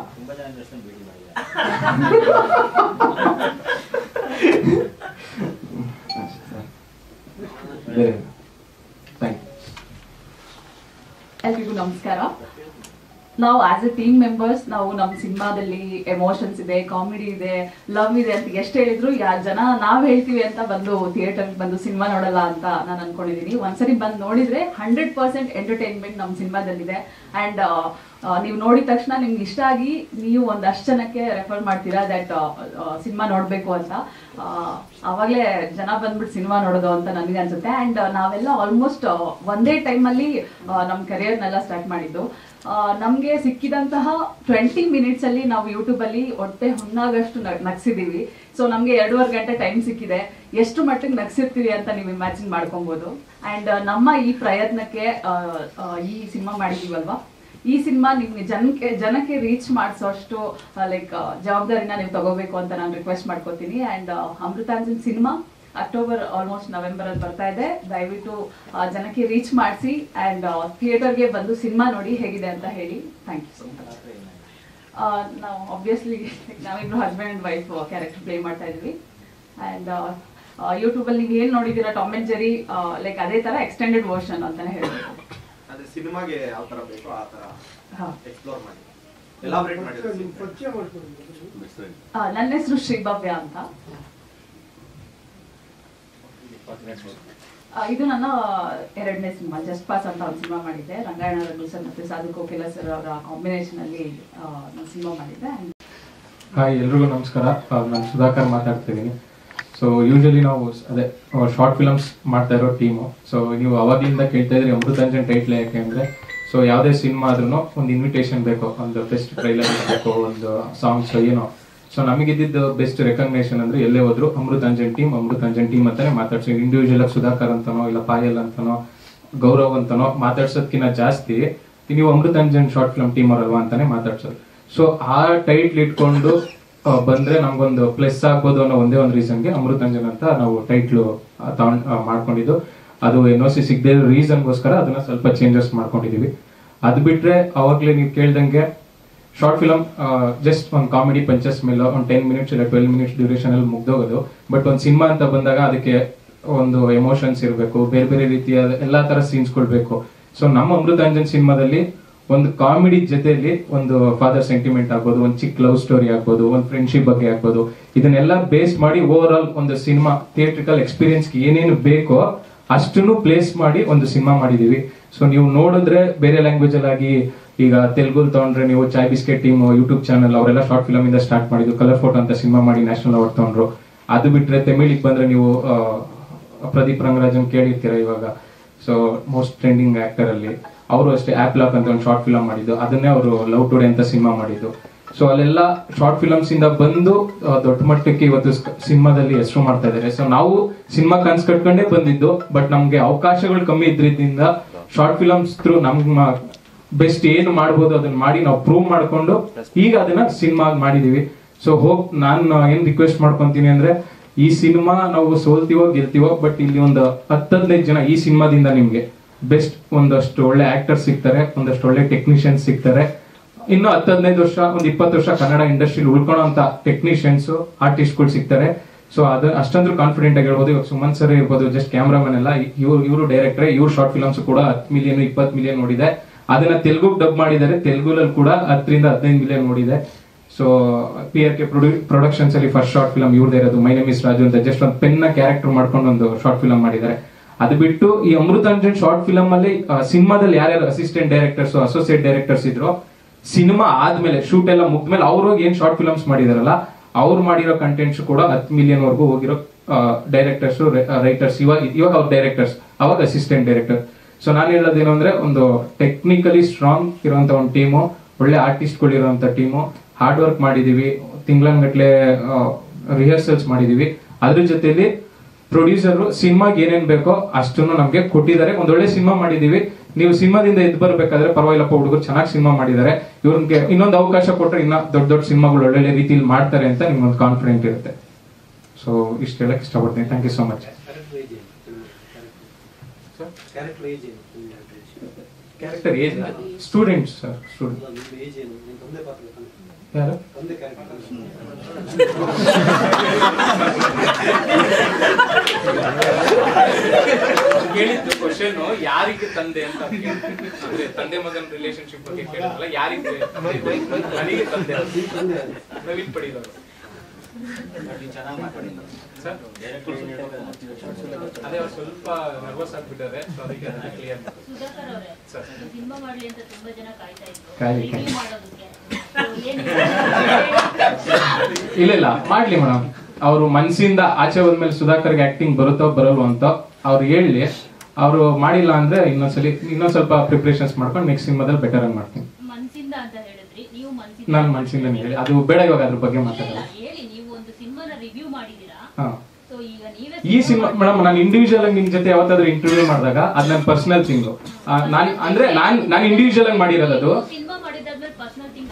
ಬೇರೆ ಥ್ಯಾಂಕ್ ಯು. ಎಲ್ರಿಗೂ ನಮಸ್ಕಾರ. ನಾವು ಆಸ್ ಎ ಟೀಮ್ ಮೆಂಬರ್ಸ್ ನಾವು ನಮ್ಮ ಸಿನಿಮಾದಲ್ಲಿ ಎಮೋಷನ್ಸ್ ಇದೆ, ಕಾಮಿಡಿ ಇದೆ, ಲವ್ ಇದೆ ಅಂತ ಎಷ್ಟು ಹೇಳಿದ್ರು ಜನ ನಾವ್ ಹೇಳ್ತೀವಿ ಅಂತ ಬಂದು ಥಿಯೇಟರ್ ಬಂದು ಸಿನಿಮಾ ನೋಡಲ್ಲ ಅಂತ ನಾನು ಅನ್ಕೊಂಡಿದೀನಿ. ಒಂದ್ಸರಿ ಬಂದು ನೋಡಿದ್ರೆ 100% ಎಂಟರ್ಟೈನ್ಮೆಂಟ್ ನಮ್ಮ ಸಿನಿಮಾದಲ್ಲಿದೆ. ಅಂಡ್ ನೀವು ನೋಡಿದ ತಕ್ಷಣ ನಿಮ್ಗೆ ಇಷ್ಟ ಆಗಿ ನೀವು ಒಂದಷ್ಟು ಜನಕ್ಕೆ ರೆಫರ್ ಮಾಡ್ತೀರಾ ದಟ್ ಸಿನಿಮಾ ನೋಡ್ಬೇಕು ಅಂತ. ಅವಾಗಲೇ ಜನ ಬಂದ್ಬಿಟ್ಟು ಸಿನಿಮಾ ನೋಡೋದು ಅಂತ ನನಗೆ ಅನ್ಸುತ್ತೆ. ಅಂಡ್ ನಾವೆಲ್ಲ ಆಲ್ಮೋಸ್ಟ್ ಒಂದೇ ಟೈಮಲ್ಲಿ ನಮ್ಮ ಕರಿಯರ್ನೆಲ್ಲ ಸ್ಟಾರ್ಟ್ ಮಾಡಿದ್ದು. ನಮ್ಗೆ ಸಿಕ್ಕಿದಂತಹ 20 ಮಿನಿಟ್ಸ್ ಅಲ್ಲಿ ನಾವು ಯೂಟ್ಯೂಬ್ ಅಲ್ಲಿ ಹೊಟ್ಟೆ ಹುಣ್ಣಾಗಷ್ಟು ನಗ್ಸಿದೀವಿ. ಸೊ ನಮ್ಗೆ 2.5 ಗಂಟೆ ಟೈಮ್ ಸಿಕ್ಕಿದೆ. ಎಷ್ಟು ಮಟ್ಟಿಗೆ ನಗ್ಸಿರ್ತೀವಿ ಅಂತ ನೀವು ಇಮ್ಯಾಜಿನ್ ಮಾಡ್ಕೊಬಹುದು. ಅಂಡ್ ನಮ್ಮ ಈ ಪ್ರಯತ್ನಕ್ಕೆ ಈ ಸಿನಿಮಾ ಮಾಡಿದೀವಲ್ವಾ, ಈ ಸಿನಿಮಾ ನಿಮ್ಗೆ ಜನಕ್ಕೆ ರೀಚ್ ಮಾಡಿಸೋಷ್ಟು ಲೈಕ್ ಜವಾಬ್ದಾರಿನ ನೀವು ತಗೋಬೇಕು ಅಂತ ನಾನು ರಿಕ್ವೆಸ್ಟ್ ಮಾಡ್ಕೋತೀನಿ. And Amrutanjan cinema October almost November ಅಲ್ಲಿ ಬರ್ತಾ ಇದೆ. ದಯವಿಟ್ಟು ಜನಕ್ಕೆ ರೀಚ್ ಮಾಡಿಸಿ ಅಂಡ್ ಥಿಯೇಟರ್ಗೆ ಬಂದು ಸಿನಿಮಾ ನೋಡಿ ಹೇಗಿದೆ ಅಂತ ಹೇಳಿ. Thank you so much. ನಾವು ಆಬ್ವಿಯಸ್ಲಿ ನಾವಿಬ್ರು husband and wife character play ಮಾಡ್ತಾ ಇದೀವಿ. ಅಂಡ್ ಯೂಟ್ಯೂಬ್ ಅಲ್ಲಿ ನೀವು ಏನ್ ನೋಡಿದೀರಾ ಟಾಮ್ ಅಂಡ್ ಜೆರಿ ಲೈಕ್ ಅದೇ ತರ ಎಕ್ಸ್ಟೆಂಡೆಡ್ ವರ್ಷನ್ ಅಂತಾನೆ ಹೇಳ್ಬೋದು. ಅದೇ ಸಿನಿಮಾಗೆ ಯಾವ ತರ ಬೇಕೋ ಆ ತರ ಎಕ್ಸ್ಪ್ಲೋರ್ ಮಾಡಿ ಎಲಾಬರೇಟ್ ಮಾಡಿ. ನನ್ನ ಹೆಸರು ಶ್ರೀಭವ್ಯ ಅಂತ. ಇದು ನನ್ನ 2ನೇ ಸಿನಿಮಾ. ಜಸ್ಟ್ ಪಾಸ್ ಅಂತ ಒಂದು ಸಿನಿಮಾ ಮಾಡಿದ್ದೆ. ರಂಗಾಯಣ ರಘು ಸರ್ ಮತ್ತೆ ಸಾಧು ಕೋಕಿಲ ಸರ್ ಅವರ ಕಾಂಬಿನೇಷನ್ ಅಲ್ಲಿ ನಾನು ಸಿನಿಮಾ ಮಾಡಿದ್ದೆ. ಹಾಯ್, ಎಲ್ರಿಗೂ ನಮಸ್ಕಾರ. ನಾನು ಸುಧಾಕರ್ ಮಾತಾಡ್ತಿದ್ದೀನಿ. ಸೊ ಯೂಶಲಿ ನಾವು ಅದೇ ಶಾರ್ಟ್ ಫಿಲಮ್ಸ್ ಮಾಡ್ತಾ ಇರೋ ಟೀಮು. ಸೊ ನೀವು ಅವಾಗಲಿಂದ ಕೇಳ್ತಾ ಇದ್ರಿ ಅಮೃತಾಂಜನ್ ಟೈಟ್ಲ್ ಯಾಕೆ ಅಂದರೆ, ಸೊ ಯಾವುದೇ ಸಿನಿಮಾ ಆದ್ರೂ ಒಂದು ಇನ್ವಿಟೇಷನ್ ಬೇಕು, ಒಂದು ಬೆಸ್ಟ್ ಟ್ರೈಲರ್ ಬೇಕು, ಒಂದು ಸಾಂಗ್ಸ್ ಏನೋ. ಸೊ ನಮಗಿದ್ದು ಬೆಸ್ಟ್ ರೆಕಗ್ನೇಷನ್ ಅಂದ್ರೆ ಎಲ್ಲೇ ಹೋದ್ರು ಅಮೃತಾಂಜನ್ ಟೀಮ್ ಅಂತಾನೆ ಮಾತಾಡ್ಸಿ. ಇಂಡಿವಿಜುವಲ್ ಆಗಿ ಸುಧಾಕರ್ ಅಂತನೋ ಇಲ್ಲ ಪಾಯಲ್ ಅಂತನೋ ಗೌರವ್ ಅಂತನೋ ಮಾತಾಡ್ಸೋದಕ್ಕಿಂತ ಜಾಸ್ತಿ ನೀವು ಅಮೃತಾಂಜನ್ ಶಾರ್ಟ್ ಫಿಲ್ಮ್ ಟೀಮ್ ಅವರಲ್ವಾ ಅಂತಾನೆ ಮಾತಾಡ್ಸೋದು. ಸೊ ಆ ಟೈಟ್ಲ್ ಇಟ್ಕೊಂಡು ಬಂದ್ರೆ ನಮ್ಗೊಂದು ಪ್ಲಸ್ ಆಗ್ಬೋದು ಅನ್ನೋ ಒಂದೇ ಒಂದು ರೀಸನ್ಗೆ ಅಮೃತಾಂಜನ್ ಅಂತ ನಾವು ಟೈಟ್ಲು ಮಾಡ್ಕೊಂಡಿದ್ದು. ಅದು NOC ಸಿಗದೆ ಇರೋ ರೀಸನ್ಗೋಸ್ಕರ ಅದನ್ನ ಸ್ವಲ್ಪ ಚೇಂಜಸ್ ಮಾಡ್ಕೊಂಡಿದೀವಿ. ಅದು ಬಿಟ್ರೆ ಅವಾಗ್ಲೇ ನೀವು ಕೇಳ್ದಂಗೆ ಶಾರ್ಟ್ ಫಿಲಮ್ ಜಸ್ಟ್ ಒಂದು ಕಾಮಿಡಿ ಪಂಚಸ್ ಮೇಲೆ ಒಂದು 10 ಮಿನಿಟ್ಸ್ ಇಲ್ಲ 12 ಮಿನಿಟ್ಸ್ ಡ್ಯೂರೇಷನ್ ಅಲ್ಲಿ ಮುಗ್ದೋಗೋದು. ಬಟ್ ಒಂದು ಸಿನಿಮಾ ಅಂತ ಬಂದಾಗ ಅದಕ್ಕೆ ಒಂದು ಎಮೋಷನ್ಸ್ ಇರಬೇಕು, ಬೇರೆ ಬೇರೆ ರೀತಿಯ ಎಲ್ಲಾ ತರ ಸೀನ್ಸ್ಗಳು ಬೇಕು. ಸೊ ನಮ್ಮ ಅಮೃತಾಂಜನ್ ಸಿನಿಮಾದಲ್ಲಿ ಒಂದು ಕಾಮಿಡಿ ಜೊತೆಯಲ್ಲಿ ಒಂದು ಫಾದರ್ ಸೆಂಟಿಮೆಂಟ್ ಆಗ್ಬೋದು, ಒಂದು ಚಿಕ್ಕ ಲವ್ ಸ್ಟೋರಿ ಆಗ್ಬೋದು, ಒಂದು ಫ್ರೆಂಡ್ಶಿಪ್ ಬಗ್ಗೆ ಆಗ್ಬೋದು, ಇದನ್ನೆಲ್ಲ ಬೇಸ್ ಮಾಡಿ ಓವರ್ ಆಲ್ ಒಂದು ಸಿನಿಮಾ ಥಿಯೇಟ್ರಿಕಲ್ ಎಕ್ಸ್ಪೀರಿಯನ್ಸ್ಗೆ ಏನೇನು ಬೇಕೋ ಅಷ್ಟನ್ನು ಪ್ಲೇಸ್ ಮಾಡಿ ಒಂದು ಸಿನಿಮಾ ಮಾಡಿದೀವಿ. ಸೊ ನೀವು ನೋಡಿದ್ರೆ ಬೇರೆ ಲ್ಯಾಂಗ್ವೇಜ್ ಅಲ್ಲಿ ಈಗ ತೆಲುಗು ತಗೊಂಡ್ರೆ ನೀವು ಚಾಯ್ ಬಿಸ್ಕೆಟ್ ಟೀಮ್ ಯೂಟ್ಯೂಬ್ ಚಾನಲ್ ಅವರೆಲ್ಲ ಶಾರ್ಟ್ ಫಿಲಮ್ ಇಂದ ಸ್ಟಾರ್ಟ್ ಮಾಡಿದ್ದು, ಕಲರ್ ಫೋಟೋ ಅಂತ ಸಿನಿಮಾ ಮಾಡಿ ನ್ಯಾಷನಲ್ ಅವಾರ್ಡ್ ತಗೊಂಡ್ರು. ಅದು ಬಿಟ್ರೆ ತಮಿಳಿಗೆ ಬಂದ್ರೆ ನೀವು ಪ್ರದೀಪ್ ರಂಗರಾಜನ್ ಕೇಳಿರ್ತೀರ ಇವಾಗ. ಸೊ ಮೋಸ್ಟ್ ಟ್ರೆಂಡಿಂಗ್ ಆಕ್ಟರ್ ಅಲ್ಲಿ ಅವರು ಅಷ್ಟೇ ಆಪ್ ಲಾಕ್ ಅಂತ ಒಂದು ಶಾರ್ಟ್ ಫಿಲಮ್ ಮಾಡಿದ್ದು, ಅದನ್ನೇ ಅವರು ಲವ್ ಟುಡೇ ಅಂತ ಸಿನಿಮಾ ಮಾಡಿದ್ದು. ಸೊ ಅಲ್ಲೆಲ್ಲ ಶಾರ್ಟ್ ಫಿಲಮ್ಸ್ ಇಂದ ಬಂದು ದೊಡ್ಡ ಮಟ್ಟಕ್ಕೆ ಇವತ್ತು ಸಿನಿಮಾದಲ್ಲಿ ಹೆಸರು ಮಾಡ್ತಾ ಇದ್ದಾರೆ. ಸೊ ನಾವು ಸಿನಿಮಾ ಕನ್ಸ್ ಕಟ್ಕೊಂಡೇ ಬಂದಿದ್ದು, ಬಟ್ ನಮ್ಗೆ ಅವಕಾಶಗಳು ಕಮ್ಮಿ ಇದ್ರಿಂದ ಶಾರ್ಟ್ ಫಿಲಮ್ಸ್ ಥ್ರೂ ನಮ್ಮ ಬೆಸ್ಟ್ ಏನು ಮಾಡ್ಬೋದು ಅದನ್ನ ಮಾಡಿ ನಾವು ಪ್ರೂವ್ ಮಾಡ್ಕೊಂಡು ಈಗ ಅದನ್ನ ಸಿನಿಮಾ ಮಾಡಿದೀವಿ. ಸೊ ಹೋಪ್ ನಾನು ಏನ್ ರಿಕ್ವೆಸ್ಟ್ ಮಾಡ್ಕೊಂತೀನಿ ಅಂದ್ರೆ, ಈ ಸಿನಿಮಾ ನಾವು ಸೋಲ್ತೀವೋ ಗೆಲ್ತೀವೋ, ಬಟ್ ಇಲ್ಲಿ ಒಂದು 10-15 ಜನ ಈ ಸಿನಿಮಾದಿಂದ ನಿಮ್ಗೆ ಬೆಸ್ಟ್ ಒಂದಷ್ಟು ಒಳ್ಳೆ ಆಕ್ಟರ್ಸ್ ಸಿಗ್ತಾರೆ, ಒಂದಷ್ಟು ಒಳ್ಳೆ ಟೆಕ್ನಿಷಿಯನ್ಸ್ ಸಿಗ್ತಾರೆ. ಇನ್ನು 10-15 ವರ್ಷ, ಒಂದು 20 ವರ್ಷ ಕನ್ನಡ ಇಂಡಸ್ಟ್ರಿಲಿ ಉಳ್ಕೊಳ್ಳೋಂತ ಟೆಕ್ನಿಷಿಯನ್ಸ್ ಆರ್ಟಿಸ್ಟ್ಗಳು ಸಿಗ್ತಾರೆ. ಸೊ ಅದು ಅಷ್ಟೊಂದು ಕಾನ್ಫಿಡೆಂಟ್ ಆಗಿ ಹೇಳ್ಬೋದು. ಇವಾಗ ಸುಮನ್ ಸರ್ ಇರ್ಬೋದು, ಜಸ್ಟ್ ಕ್ಯಾಮ್ರಾಮನ್ ಎಲ್ಲ, ಇವರು ಡೈರೆಕ್ಟರ್, ಇವ್ರ ಶಾರ್ಟ್ ಫಿಲಮ್ಸ್ ಕೂಡ 10 ಮಿಲಿಯನ್ 20 ಮಿಲಿಯನ್ ನೋಡಿದೆ. ಅದನ್ನ ತೆಲುಗು ಡಬ್ ಮಾಡಿದ್ದಾರೆ, ತೆಲುಗುನಲ್ಲಿ ಕೂಡ 10-15 ಮಿಲಿಯನ್ ನೋಡಿದೆ. ಸೊ PRK ಪ್ರೊಡಕ್ಷನ್ಸ್ ಅಲ್ಲಿ ಫಸ್ಟ್ ಶಾರ್ಟ್ ಫಿಲಮ್ ಇವ್ರದೇ ಇರೋದು, ಮೈ ನೇಮ್ ಇಸ್ ರಾಜು ಅಂತ ಜಸ್ಟ್ ಒಂದು ಪೆನ್ನ ಕ್ಯಾರೆಕ್ಟರ್ ಮಾಡ್ಕೊಂಡು ಒಂದು ಶಾರ್ಟ್ ಫಿಲಮ್ ಮಾಡಿದ್ದಾರೆ. ಅದು ಬಿಟ್ಟು ಈ ಅಮೃತಾಂಜನ್ ಶಾರ್ಟ್ ಫಿಲಮ್ ಅಲ್ಲಿ ಸಿನಿಮಾದಲ್ಲಿ ಯಾರ್ಯಾರು ಅಸಿಸ್ಟೆಂಟ್ ಡೈರೆಕ್ಟರ್ಸ್, ಅಸೋಸಿಯೇಟ್ ಡೈರೆಕ್ಟರ್ಸ್ ಇದ್ರು, ಸಿನಿಮಾ ಆದ್ಮೇಲೆ ಶೂಟ್ ಎಲ್ಲ ಮುಗ್ದ್ಮೇಲೆ ಅವರು ಏನ್ ಶಾರ್ಟ್ ಫಿಲಮ್ಸ್ ಮಾಡಿದಾರಲ್ಲ, ಅವ್ರು ಮಾಡಿರೋ ಕಂಟೆಂಟ್ಸ್ ಕೂಡ 10 ಮಿಲಿಯನ್ ವರ್ಗೂ ಹೋಗಿರೋ ಡೈರೆಕ್ಟರ್ಸ್, ರೈಟರ್ಸ್. ಇವಾಗ ಅವ್ರ ಡೈರೆಕ್ಟರ್ಸ್, ಅವಾಗ ಅಸಿಸ್ಟೆಂಟ್ ಡೈರೆಕ್ಟರ್. ಸೊ ನಾನು ಹೇಳೋದೇನು ಅಂದ್ರೆ, ಒಂದು ಟೆಕ್ನಿಕಲಿ ಸ್ಟ್ರಾಂಗ್ ಇರುವಂತ ಒಂದು ಟೀಮು, ಒಳ್ಳೆ ಆರ್ಟಿಸ್ಟ್ಗಳು ಇರುವಂತ ಟೀಮು, ಹಾರ್ಡ್ ವರ್ಕ್ ಮಾಡಿದೀವಿ, ತಿಂಗಳಂಗಟ್ಲೆ ರಿಹರ್ಸಲ್ಸ್ ಮಾಡಿದೀವಿ. ಅದ್ರ ಜೊತೆಲಿ ಪ್ರೊಡ್ಯೂಸರ್ ಸಿನಿಮಾಗೆ ಏನೇನ್ ಬೇಕೋ ಅಷ್ಟನ್ನು ನಮ್ಗೆ ಕೊಟ್ಟಿದ್ದಾರೆ. ಒಂದೊಳ್ಳೆ ಸಿನಿಮಾ ಮಾಡಿದೀವಿ. ನೀವು ಸಿನಿಮಾದಿಂದ ಎದ್ದು ಬರ್ಬೇಕಾದ್ರೆ ಪರವಾಗಿಲ್ಲಪ್ಪ, ಹುಡುಗರು ಚೆನ್ನಾಗಿ ಸಿನಿಮಾ ಮಾಡಿದ್ದಾರೆ, ಇವ್ರಿಗೆ ಇನ್ನೊಂದು ಅವಕಾಶ ಕೊಟ್ಟರೆ ಇನ್ನ ದೊಡ್ಡ ದೊಡ್ಡ ಸಿನಿಮಾಗಳು ಒಳ್ಳೊಳ್ಳೆ ರೀತಿಯಲ್ಲಿ ಮಾಡ್ತಾರೆ ಅಂತ ನಿಮ್ಗೊಂದು ಕಾನ್ಫಿಡೆಂಟ್ ಇರುತ್ತೆ. ಸೊ ಇಷ್ಟು ಹೇಳಕ್ ಇಷ್ಟಪಡ್ತೀನಿ. Thank you so much. Character as students sir, student ಯಾರು ಕೇಳಿದ್ದು ಕ್ವಶನ್ ಯಾರಿಗೆ ತಂದೆ ಅಂತ ಅಂದ್ರೆ ತಂದೆ ಮಗನ ರಿಲೇಶನ್ಶಿಪ್ ಬಗ್ಗೆ ಕೇಳಿದ್ರಲ್ಲ, ಯಾರಿಗೆ ನನಗೆ ತಂದೆ ನವೀನ್ ಪಡೀಲವರು ಸರ್. ಅದೇ ಅವ್ರು ಸ್ವಲ್ಪ ನರ್ವಸ್ ಆಗ್ಬಿಟ್ಟಾರೆ, ಸೊ ಅದಕ್ಕೆ ಅದನ್ನ ಕ್ಲಿಯರ್ ಮಾಡಿ. ಸುಧಾಕರ್ ಅವರೇ, ಸರ್ ಸಿನಿಮಾ ಮಾಡ್ಲಿ ಅಂತ ತುಂಬಾ ಜನ ಕಾಯ್ತಾ ಇದ್ರು ಕಾಯ್ಲಿ. ರಿವ್ಯೂ ಮಾಡೋದಕ್ಕೆ. ಇಲ್ಲ ಮಾಡ್ಲಿ ಮೇಡಮ್. ಅವರು ಮನ್ಸಿಂದ ಆಚೆ ಬಂದ್ಮೇಲೆ ಸುಧಾಕರ್ಗೆ ಆಕ್ಟಿಂಗ್ ಬರುತ್ತೋ ಬರಲ್ವೋ ಅಂತ ಅವ್ರು ಹೇಳಿ, ಅವರು ಮಾಡಿಲ್ಲ ಅಂದ್ರೆ ಇನ್ನೊಂದ್ ಸ್ವಲ್ಪ ಪ್ರಿಪರೇಷನ್ಸ್ ಮಾಡ್ಕೊಂಡು ನೆಕ್ಸ್ಟ್ ಸಿನಿಮಾದಲ್ಲಿ ಬೆಟರ್ ಆಗಿ ಮಾಡ್ತೀನಿ. ಮನ್ಸಿಂದ ಅಂತ ಹೇಳಿದ್ರಿ, ನೀವು ನಾನು ಮನ್ಸಿಂದ ಹೇಳಿ, ಅದು ಬೇಡ ಇವಾಗ ಅದ್ರ ಬಗ್ಗೆ ಮಾತಾಡೋದು. ಹೇಳಿ, ನೀವು ಒಂದು ಸಿನಿಮಾನ ರಿವ್ಯೂ ಮಾಡಿದೀರಾ, ಹಾ. ಸೊ ಈಗ ನೀವೇ ಈ ಸಿನಿಮಾ ಮೇಡಮ್, ನಾನು ಇಂಡಿವಿಜುವಲ್ ಆಗಿ ನಿಮ್ ಜೊತೆ ಯಾವತ್ತಾದ್ರೂ ಇಂಟರ್ವ್ಯೂ ಮಾಡಿದಾಗ ಅದ್ ನನ್ನ ಪರ್ಸನಲ್ ಥಿಂಗ್. ನಾನು ಇಂಡಿವಿಜುವಲ್ ಆಗಿ ಮಾಡಿರೋದು. ಸಿನಿಮಾ ಮಾಡಿದಾದ್ಮೇಲೆ ಪರ್ಸನಲ್ ಥಿಂಗ್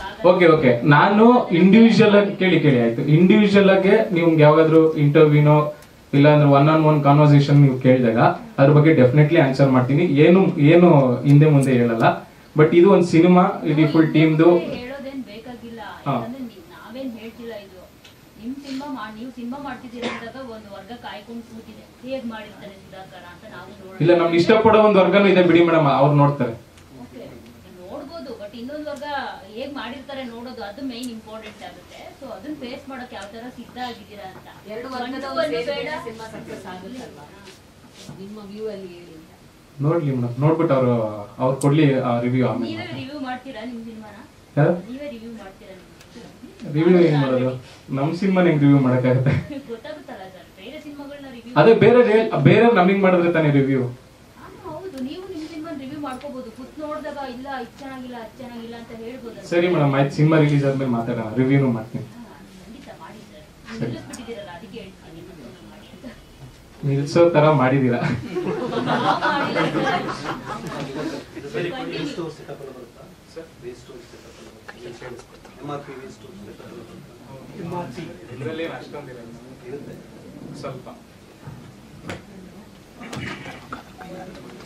ಓಕೆ ನಾನು ಇಂಡಿವಿಜುವಲ್ ಆಗಿ ಕೇಳಿ ಆಯ್ತು. ಇಂಡಿವಿಜುವಲ್ ಆಗಿ ನಿಮ್ಗೆ ಯಾವಾಗಾದ್ರೂ ಇಂಟರ್ವ್ಯೂನೋ ಇಲ್ಲ ಅಂದ್ರೆ ಒನ್ ಕಾನ್ವರ್ಸೇಷನ್ ನೀವು ಕೇಳಿದಾಗ ಅದ್ರ ಬಗ್ಗೆ ಡೆಫಿನೆಟ್ಲಿ ಆನ್ಸರ್ ಮಾಡ್ತೀನಿ. ಏನು ಹಿಂದೆ ಮುಂದೆ ಹೇಳಲ್ಲ. ಬಟ್ ಇದು ಒಂದು ಸಿನಿಮಾ, ಇಡೀ ಫುಲ್ ಟೀಮ್ದು. ಹೇಳೋದೇನ್ ಬೇಕಾಗಿಲ್ಲ, ಯಾಕಂದ್ರೆ ನಾವೇನ್ ಹೇಳ್ತಿಲ್ಲ. ಇದು ನಿಮ್ ನೀವು ಸಿನಿಮಾ ಮಾಡ್ತಿದ್ದೀರಾ ಅಂದಾಗ ಒಂದು ವರ್ಗ ಕಾಯ್ಕೊಂಡು ಕೂತಿದೆ, ಹೇಗ್ ಮಾಡಿರ್ತಾರೆ ಸುಧಾಕರ ಅಂತ ನಾವು ಇಲ್ಲ, ನಮ್ಗೆ ಇಷ್ಟಪಡೋ ಒಂದು ವರ್ಗನೂ ಇದೆ ಬಿಡಿ ಮೇಡಮ್, ಅವ್ರು ನೋಡ್ತಾರೆ. ನೋಡ್ಬೋದು, ಬಟ್ ಇನ್ನೊಂದು ವರ್ಗ ಹೇಗ್ ಮಾಡಿರ್ತಾರೆ ನೋಡೋದು, ಅದು ಮೈನ್ ಇಂಪಾರ್ಟೆಂಟ್ ಆಗುತ್ತೆ. ಸೊ ಅದನ್ನ ಫೇಸ್ ಮಾಡಕ್ ಯಾವ ತರ ಸಿದ್ಧ ಆಗಿದ್ದೀರಾ ಅಂತ. ಎರಡು ವರ್ಗದ ಸಿನಿಮಾ ಸಕ್ಸಸ್ ಆಗುತ್ತಲ್ವಾ ನಿಮ್ಮ ವ್ಯೂ ಅಲ್ಲಿ ಹೇಳಿ. ನೋಡ್ಲಿ ಮೇಡಮ್, ನೋಡ್ಬಿಟ್ಟು ಅವ್ರು ಕೊಡ್ಲಿ ರಿವ್ಯೂ. ನೀವೇ ರಿವ್ಯೂ ಮಾಡ್ತೀರಾ ನಿಮ್ ಸಿನಿಮಾನ? ನೀವೇ ರಿವ್ಯೂ ಮಾಡ್ತೀರಾ? ರಿವ್ಯೂ ಏನ್ ಮಾಡೋದು? ನಮ್ ಸಿನಿಮಾನ ಹೆಂಗ್ ರಿವ್ಯೂ ಮಾಡಕ್ಕಾಗತ್ತೆ? ಗೊತ್ತಾಗುತ್ತಲ್ಲ ಸರ್, ಬೇರೆ ಸಿನಿಮಾಗಳನ್ನ ರಿವ್ಯೂ. ಅದೇ ಬೇರೆ ನಮಗ್ ಮಾಡಿದ್ರೆ ತಾನೇ ರಿವ್ಯೂ. ಹೌದು, ನೀವು ನಿಮ್ ಸಿನಿಮಾ ರಿವ್ಯೂ ಮಾಡ್ಕೋಬಹುದು. ಕುತ್ ನೋಡಿದಾಗ ಇಲ್ಲ ಇದು ಚೆನ್ನಾಗಿಲ್ಲ ಅದು ಚೆನ್ನಾಗಿಲ್ಲ ಅಂತ ಹೇಳ್ಬೋದು. ಸರಿ ಮೇಡಮ್, ಆಯ್ತು, ಸಿನಿಮಾ ರಿಲೀಸ್ ಆದ್ಮೇಲೆ ಮಾತಾಡೋಣ, ರಿವ್ಯೂನು ಮಾಡ್ತೀನಿ. ಖಂಡಿತ ಮಾಡಿ ಸರ್, ನಿಲ್ಲಿಸ್ಬಿಟ್ಟಿದ್ದೀರಲ್ಲ ಅದಕ್ಕೆ ಹೇಳ್ತೀನಿ, ಮಾಡಿ ಅಂತ. ನಿಲ್ಸೋ ತರ ಮಾಡಿದೀರಾ.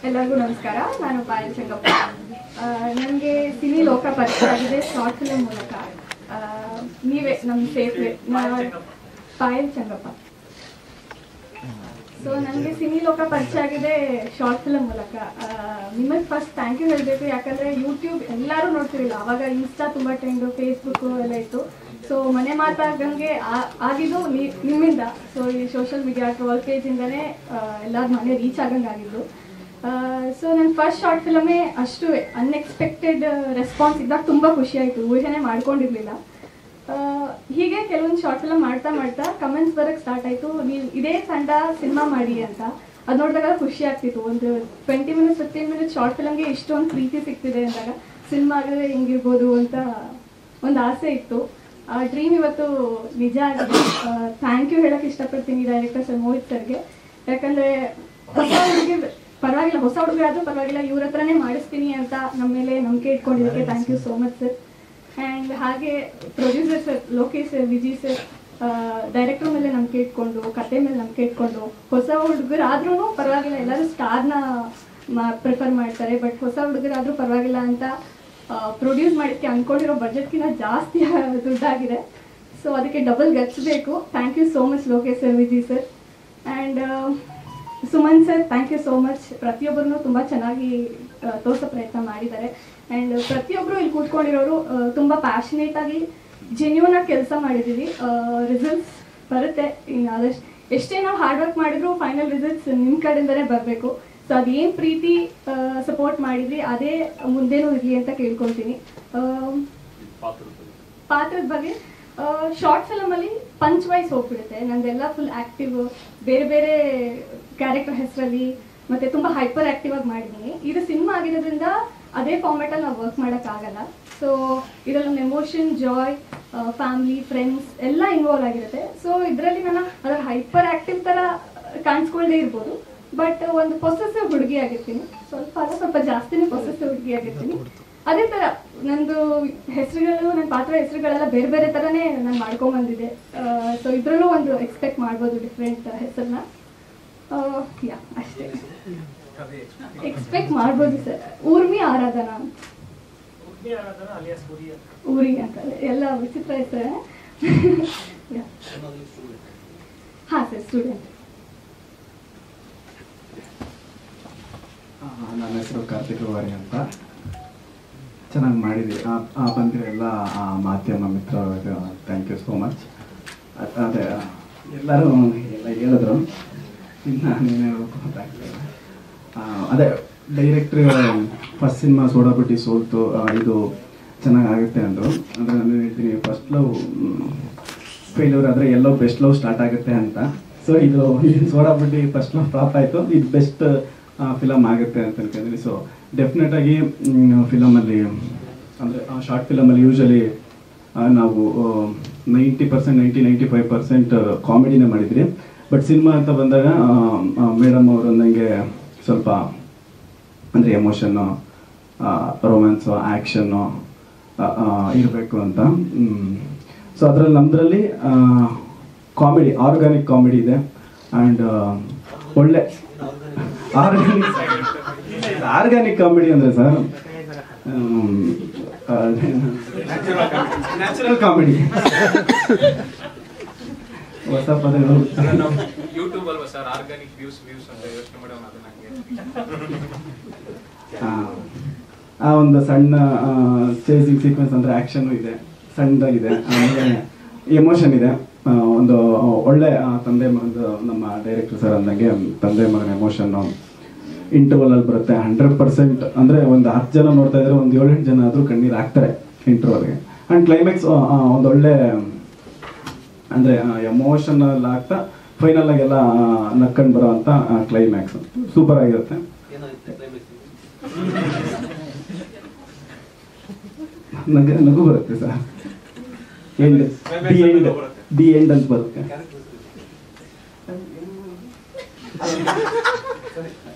ಎಲ್ಲರಿಗೂ ನಮಸ್ಕಾರ. ನಾನು ಪಾಯಲ್ ಚಂಗಪ್ಪ. ನನಗೆ ಸಿನಿ ಲೋಕ ಪರಿಚಯ ಆಗಿದೆ ಶಾರ್ಟ್ ಫಿಲ್ಮ್ ಮೂಲಕ. ನೀವೇ ನಮ್ಮ ಫೇವ್ರೇಟ್ ಪಾಯಲ್ ಚಂಗಪ್ಪ. ಸೊ ನನಗೆ ಸಿನಿ ಲೋಕ ಪರಿಚಯ ಆಗಿದೆ ಶಾರ್ಟ್ ಫಿಲ್ಮ್ ಮೂಲಕ. ನಿಮಗೆ ಫಸ್ಟ್ ಥ್ಯಾಂಕ್ ಯು ಹೇಳಬೇಕು, ಯಾಕಂದರೆ ಯೂಟ್ಯೂಬ್ ಎಲ್ಲರೂ ನೋಡ್ತಿರಲಿಲ್ಲ ಆವಾಗ. ಇನ್ಸ್ಟಾ ತುಂಬ ಟ್ರೆಂಡು, ಫೇಸ್ಬುಕ್ಕು ಎಲ್ಲ ಇತ್ತು. ಸೊ ಮನೆ ಮಾತಾಗಂಗೆ ಆಗಿದ್ದು ನಿಮ್ಮಿಂದ. ಸೊ ಈ ಸೋಷಿಯಲ್ ಮೀಡಿಯಾ ಟ್ರೋಲ್ ಪೇಜಿಂದನೇ ಎಲ್ಲರ ಮನೆ ರೀಚ್ ಆಗಂಗೆ ಆಗಿದ್ದು. ಸೊ ನನ್ನ ಫಸ್ಟ್ ಶಾರ್ಟ್ ಫಿಲಮೇ ಅಷ್ಟು ಅನ್ಎಕ್ಸ್ಪೆಕ್ಟೆಡ್ ರೆಸ್ಪಾನ್ಸ್ ಇದ್ದಾಗ ತುಂಬ ಖುಷಿಯಾಯಿತು, ಊಹೆನೇ ಮಾಡ್ಕೊಂಡಿರಲಿಲ್ಲ. ಹೀಗೆ ಕೆಲವೊಂದು ಶಾರ್ಟ್ ಫಿಲಮ್ ಮಾಡ್ತಾ ಕಮೆಂಟ್ಸ್ ಬರೋಕ್ಕೆ ಸ್ಟಾರ್ಟ್ ಆಯಿತು, ನೀವು ಇದೇ ತಂಡ ಸಿನಿಮಾ ಮಾಡಿ ಅಂತ. ಅದು ನೋಡಿದಾಗ ಖುಷಿ ಆಗ್ತಿತ್ತು. ಒಂದು 20 ಮಿನಿಟ್ಸ್ 15 ಮಿನಿಟ್ಸ್ ಶಾರ್ಟ್ ಫಿಲಮ್ಗೆ ಇಷ್ಟೊಂದು ಪ್ರೀತಿ ಸಿಗ್ತಿದೆ ಅಂದಾಗ ಸಿನಿಮಾ ಆಗಿದ್ರೆ ಹೆಂಗಿರ್ಬೋದು ಅಂತ ಒಂದು ಆಸೆ ಇತ್ತು. ಆ ಡ್ರೀಮ್ ಇವತ್ತು ನಿಜ ಆಗಿದೆ. ಥ್ಯಾಂಕ್ ಯು ಹೇಳೋಕ್ಕೆ ಇಷ್ಟಪಡ್ತೀನಿ ಡೈರೆಕ್ಟರ್ ಸರ್, ಮೋಹಿತ್ ಸರ್ಗೆ. ಯಾಕಂದರೆ ಹೊಸ ಹುಡುಗಿ ಪರವಾಗಿಲ್ಲ, ಹೊಸ ಹುಡುಗರಾದ್ರೂ ಪರವಾಗಿಲ್ಲ, ಇವ್ರ ಹತ್ರನೇ ಮಾಡಿಸ್ತೀನಿ ಅಂತ ನಮ್ಮ ಮೇಲೆ ನಂಬಿಕೆ ಇಟ್ಕೊಂಡಿದ್ದಕ್ಕೆ thank you so much sir. And ಹಾಗೆ producer sir Lokesh sir, Vijay sir, director ಮೇಲೆ ನಂಬಿಕೆ ಇಟ್ಕೊಂಡು, ಕತೆ ಮೇಲೆ ನಂಬಿಕೆ ಇಟ್ಕೊಂಡು, ಹೊಸ ಹುಡುಗರಾದ್ರೂ ಪರವಾಗಿಲ್ಲ, ಎಲ್ಲರೂ ಸ್ಟಾರ್ನ ಪ್ರಿಫರ್ ಮಾಡ್ತಾರೆ, ಬಟ್ ಹೊಸ ಹುಡುಗರಾದ್ರೂ ಪರವಾಗಿಲ್ಲ ಅಂತ ಪ್ರೊಡ್ಯೂಸ್ ಮಾಡೋಕ್ಕೆ ಅಂದ್ಕೊಂಡಿರೋ ಬಜೆಟ್ಗಿಂತ ಜಾಸ್ತಿ ದುಡ್ಡಾಗಿದೆ. ಸೊ ಅದಕ್ಕೆ ಡಬಲ್ ಗಚ್ಚಬೇಕು. Thank you so much Lokesh sir, Vijay sir. And Suman sir, thank you so much. ಪ್ರತಿಯೊಬ್ಬರೂ ತುಂಬ ಚೆನ್ನಾಗಿ ತೋರಿಸೋ ಪ್ರಯತ್ನ ಮಾಡಿದ್ದಾರೆ. ಆ್ಯಂಡ್ ಪ್ರತಿಯೊಬ್ಬರು ಇಲ್ಲಿ ಕೂತ್ಕೊಂಡಿರೋರು ತುಂಬ ಪ್ಯಾಷನೇಟಾಗಿ ಜೆನ್ಯೂನ್ ಆಗಿ ಕೆಲಸ ಮಾಡಿದ್ದೀವಿ. ರಿಸಲ್ಟ್ಸ್ ಬರುತ್ತೆ, ಆದಷ್ಟು ಎಷ್ಟೇ ನಾವು ಹಾರ್ಡ್ ವರ್ಕ್ ಮಾಡಿದ್ರು ಫೈನಲ್ ರಿಸಲ್ಟ್ಸ್ ನಿಮ್ಮ ಕಡೆಯಿಂದನೇ ಬರಬೇಕು. ಸೊ ಅದೇನು ಪ್ರೀತಿ ಸಪೋರ್ಟ್ ಮಾಡಿದ್ರಿ ಅದೇ ಮುಂದೇನೂ ಇರಲಿ ಅಂತ ಕೇಳ್ಕೊಳ್ತೀನಿ. ಪಾತ್ರದ ಬಗ್ಗೆ ಶಾರ್ಟ್ ಫಿಲಮಲ್ಲಿ ಪಂಚ್ ವೈಸ್ ಹೋಗ್ಬಿಡುತ್ತೆ. ನಂದೆಲ್ಲ ಫುಲ್ ಆ್ಯಕ್ಟಿವ್, ಬೇರೆ ಬೇರೆ ಕ್ಯಾರೆಕ್ಟರ್ ಹೆಸರಲ್ಲಿ, ಮತ್ತು ತುಂಬ ಹೈಪರ್ ಆ್ಯಕ್ಟಿವ್ ಆಗಿ ಮಾಡಿದ್ದೀನಿ. ಇದು ಸಿನಿಮಾ ಆಗಿರೋದ್ರಿಂದ ಅದೇ ಫಾರ್ಮ್ಯಾಟಲ್ಲಿ ನಾವು ವರ್ಕ್ ಮಾಡೋಕ್ಕಾಗಲ್ಲ. ಸೊ ಇದರಲ್ಲೊಂದು ಎಮೋಷನ್, ಜಾಯ್, ಫ್ಯಾಮಿಲಿ, ಫ್ರೆಂಡ್ಸ್ ಎಲ್ಲ ಇನ್ವಾಲ್ವ್ ಆಗಿರುತ್ತೆ. ಸೊ ಇದರಲ್ಲಿ ನಾನು ಅದರ ಹೈಪರ್ ಆ್ಯಕ್ಟಿವ್ ಥರ ಕಾಣಿಸ್ಕೊಳ್ಳದೆ ಇರ್ಬೋದು, ಬಟ್ ಒಂದು ಪೊಸೆಸಿವ್ ಹುಡುಗಿ ಆಗಿರ್ತೀನಿ. ಸ್ವಲ್ಪ ಜಾಸ್ತಿನೇ ಪೊಸೆಸಿವ್ ಹುಡುಗಿ ಆಗಿರ್ತೀನಿ. ಅದೇ ಥರ ನಂದು ಹೆಸರುಗಳು, ನನ್ನ ಪಾತ್ರ ಹೆಸರುಗಳೆಲ್ಲ ಬೇರೆ ಬೇರೆ ಥರನೇ ನಾನು ಮಾಡ್ಕೊಂಬಂದಿದ್ದೆ. ಸೊ ಇದರಲ್ಲೂ ಒಂದು ಎಕ್ಸ್ಪೆಕ್ಟ್ ಮಾಡ್ಬೋದು ಡಿಫ್ರೆಂಟ್ ಹೆಸರನ್ನ. ಯಾ ಅಷ್ಟೇ ಎಕ್ಸ್ಪೆಕ್ಟ್ ಮಾಡ್ಬೋದು ಸರ್. ಊರ್ಮಿ ಆರಾಧನಾ, ಊರಿ ಅಂತ ಎಲ್ಲ ವಿಚಿತ್ರ ಹೆಸರೇ. ಹಾಂ ಸರ್, ಸ್ಟೂಡೆಂಟ್. ನನ್ನ ಹೆಸರು ಕಾರ್ತಿಕ್ ವಾರಿ ಅಂತ. ಚೆನ್ನಾಗಿ ಮಾಡಿದ್ವಿ. ಬಂದಿರೋ ಎಲ್ಲ ಮಾಧ್ಯಮ ಮಿತ್ರರಿಗೆ ಥ್ಯಾಂಕ್ ಯು ಸೋ ಮಚ್. ಅದೇ ಎಲ್ಲರೂ ಎಲ್ಲ ಹೇಳಿದ್ರು, ಇನ್ನು ನೀನು ಹೇಳ್ಬೇಕು ಅಂತ ಆಗ್ತದೆ. ಅದೇ ಡೈರೆಕ್ಟ್ರ್ ಫಸ್ಟ್ ಸಿನಿಮಾ ಸೋಡಾಬುಟ್ಟಿ ಸೋಲ್ತು, ಇದು ಚೆನ್ನಾಗಾಗುತ್ತೆ ಅಂದರು. ಅಂದರೆ ನಾನು ಹೇಳ್ತೀನಿ, ಫಸ್ಟ್ ಲವ್ ಫೇಲ್ಯೂರ್ ಆದರೆ ಎಲ್ಲೋ ಬೆಸ್ಟ್ ಲವ್ ಸ್ಟಾರ್ಟ್ ಆಗುತ್ತೆ ಅಂತ. ಸೊ ಇದು ಸೋಡಾಬುಟ್ಟಿ ಫಸ್ಟ್ ಲವ್ ಫ್ಲಾಪ್ ಆಯಿತು, ಇದು ಬೆಸ್ಟ್ ಫಿಲಮ್ ಆಗುತ್ತೆ ಅಂತ ಅನ್ಕೊಂಡಿದ್ದೀನಿ. ಸೊ ಡೆಫಿನೆಟಾಗಿ ಫಿಲಮಲ್ಲಿ ಅಂದರೆ ಶಾರ್ಟ್ ಫಿಲಮಲ್ಲಿ ಯೂಶಲಿ ನಾವು 90% 95% ಕಾಮಿಡಿನೇ ಮಾಡಿದ್ರಿ. ಬಟ್ ಸಿನಿಮಾ ಅಂತ ಬಂದಾಗ ಮೇಡಮ್ ಅವರು ನನಗೆ ಸ್ವಲ್ಪ ಅಂದರೆ ಎಮೋಷನ್ನು, ರೊಮ್ಯಾನ್ಸು, ಆ್ಯಕ್ಷನ್ನು ಇರಬೇಕು ಅಂತ. ಸೊ ಅದರಲ್ಲಿ ನಮ್ಮದ್ರಲ್ಲಿ ಕಾಮಿಡಿ, ಆರ್ಗಾನಿಕ್ ಕಾಮಿಡಿ ಇದೆ. ಆ್ಯಂಡ್ ಒಳ್ಳೆ ಆರ್ಗ್ಯಾನಿಕ್ ಕಾಮಿಡಿ ಅಂದರೆ ಸರ್ ನ್ಯಾಚುರಲ್ ಕಾಮಿಡಿ, ಹೊಸ ಪದಗಳು. ಯೂಟ್ಯೂಬ್ ಅಲ್ವಾ ಸರ್, ಆರ್ಗಾನಿಕ್ ವ್ಯೂಸ್ ಅಂತ ಯೋಚನೆ ಮಾಡೋ ಆ ಒಂದು ಸಣ್ಣ ಚೇಸಿಂಗ್ ಸೀಕ್ವೆನ್ಸ್ ಅಂದರೆ ಆ್ಯಕ್ಷನ್ನು ಇದೆ, ಸಣ್ಣದಾಗಿದೆ, ಆಮೇಲೆ ಎಮೋಷನ್ ಇದೆ. ಒಂದು ಒಳ್ಳೆ ತಂದೆ ಮಗನ, ನಮ್ಮ ಡೈರೆಕ್ಟರ್ ಸರ್ ಅಂದಂಗೆ ತಂದೆ ಮಗನ ಎಮೋಷನ್ನು ಇಂಟರ್ವಲಲ್ಲಿ ಬರುತ್ತೆ. 100% ಅಂದರೆ ಒಂದು 10 ಜನ ನೋಡ್ತಾ ಇದ್ದಾರೆ, ಒಂದು 7-8 ಜನ ಆದರೂ ಕಣ್ಣೀರು ಹಾಕ್ತಾರೆ ಇಂಟರ್ವಲ್ಗೆ. ಆ್ಯಂಡ್ ಕ್ಲೈಮ್ಯಾಕ್ಸ್ ಒಂದೊಳ್ಳೆ ಅಂದರೆ ಎಮೋಷನಲ್ ಆಗ್ತಾ ಫೈನಲ್ ಆಗೆಲ್ಲ ನಕ್ಕೊಂಡು ಬರೋ ಅಂಥ ಕ್ಲೈಮ್ಯಾಕ್ಸ್ ಸೂಪರ್ ಆಗಿರುತ್ತೆ. ನಗು ಬರುತ್ತೆ ಸರ್, ದಿ ಎಂಡ್ ಅಂತ ಬರುತ್ತೆ.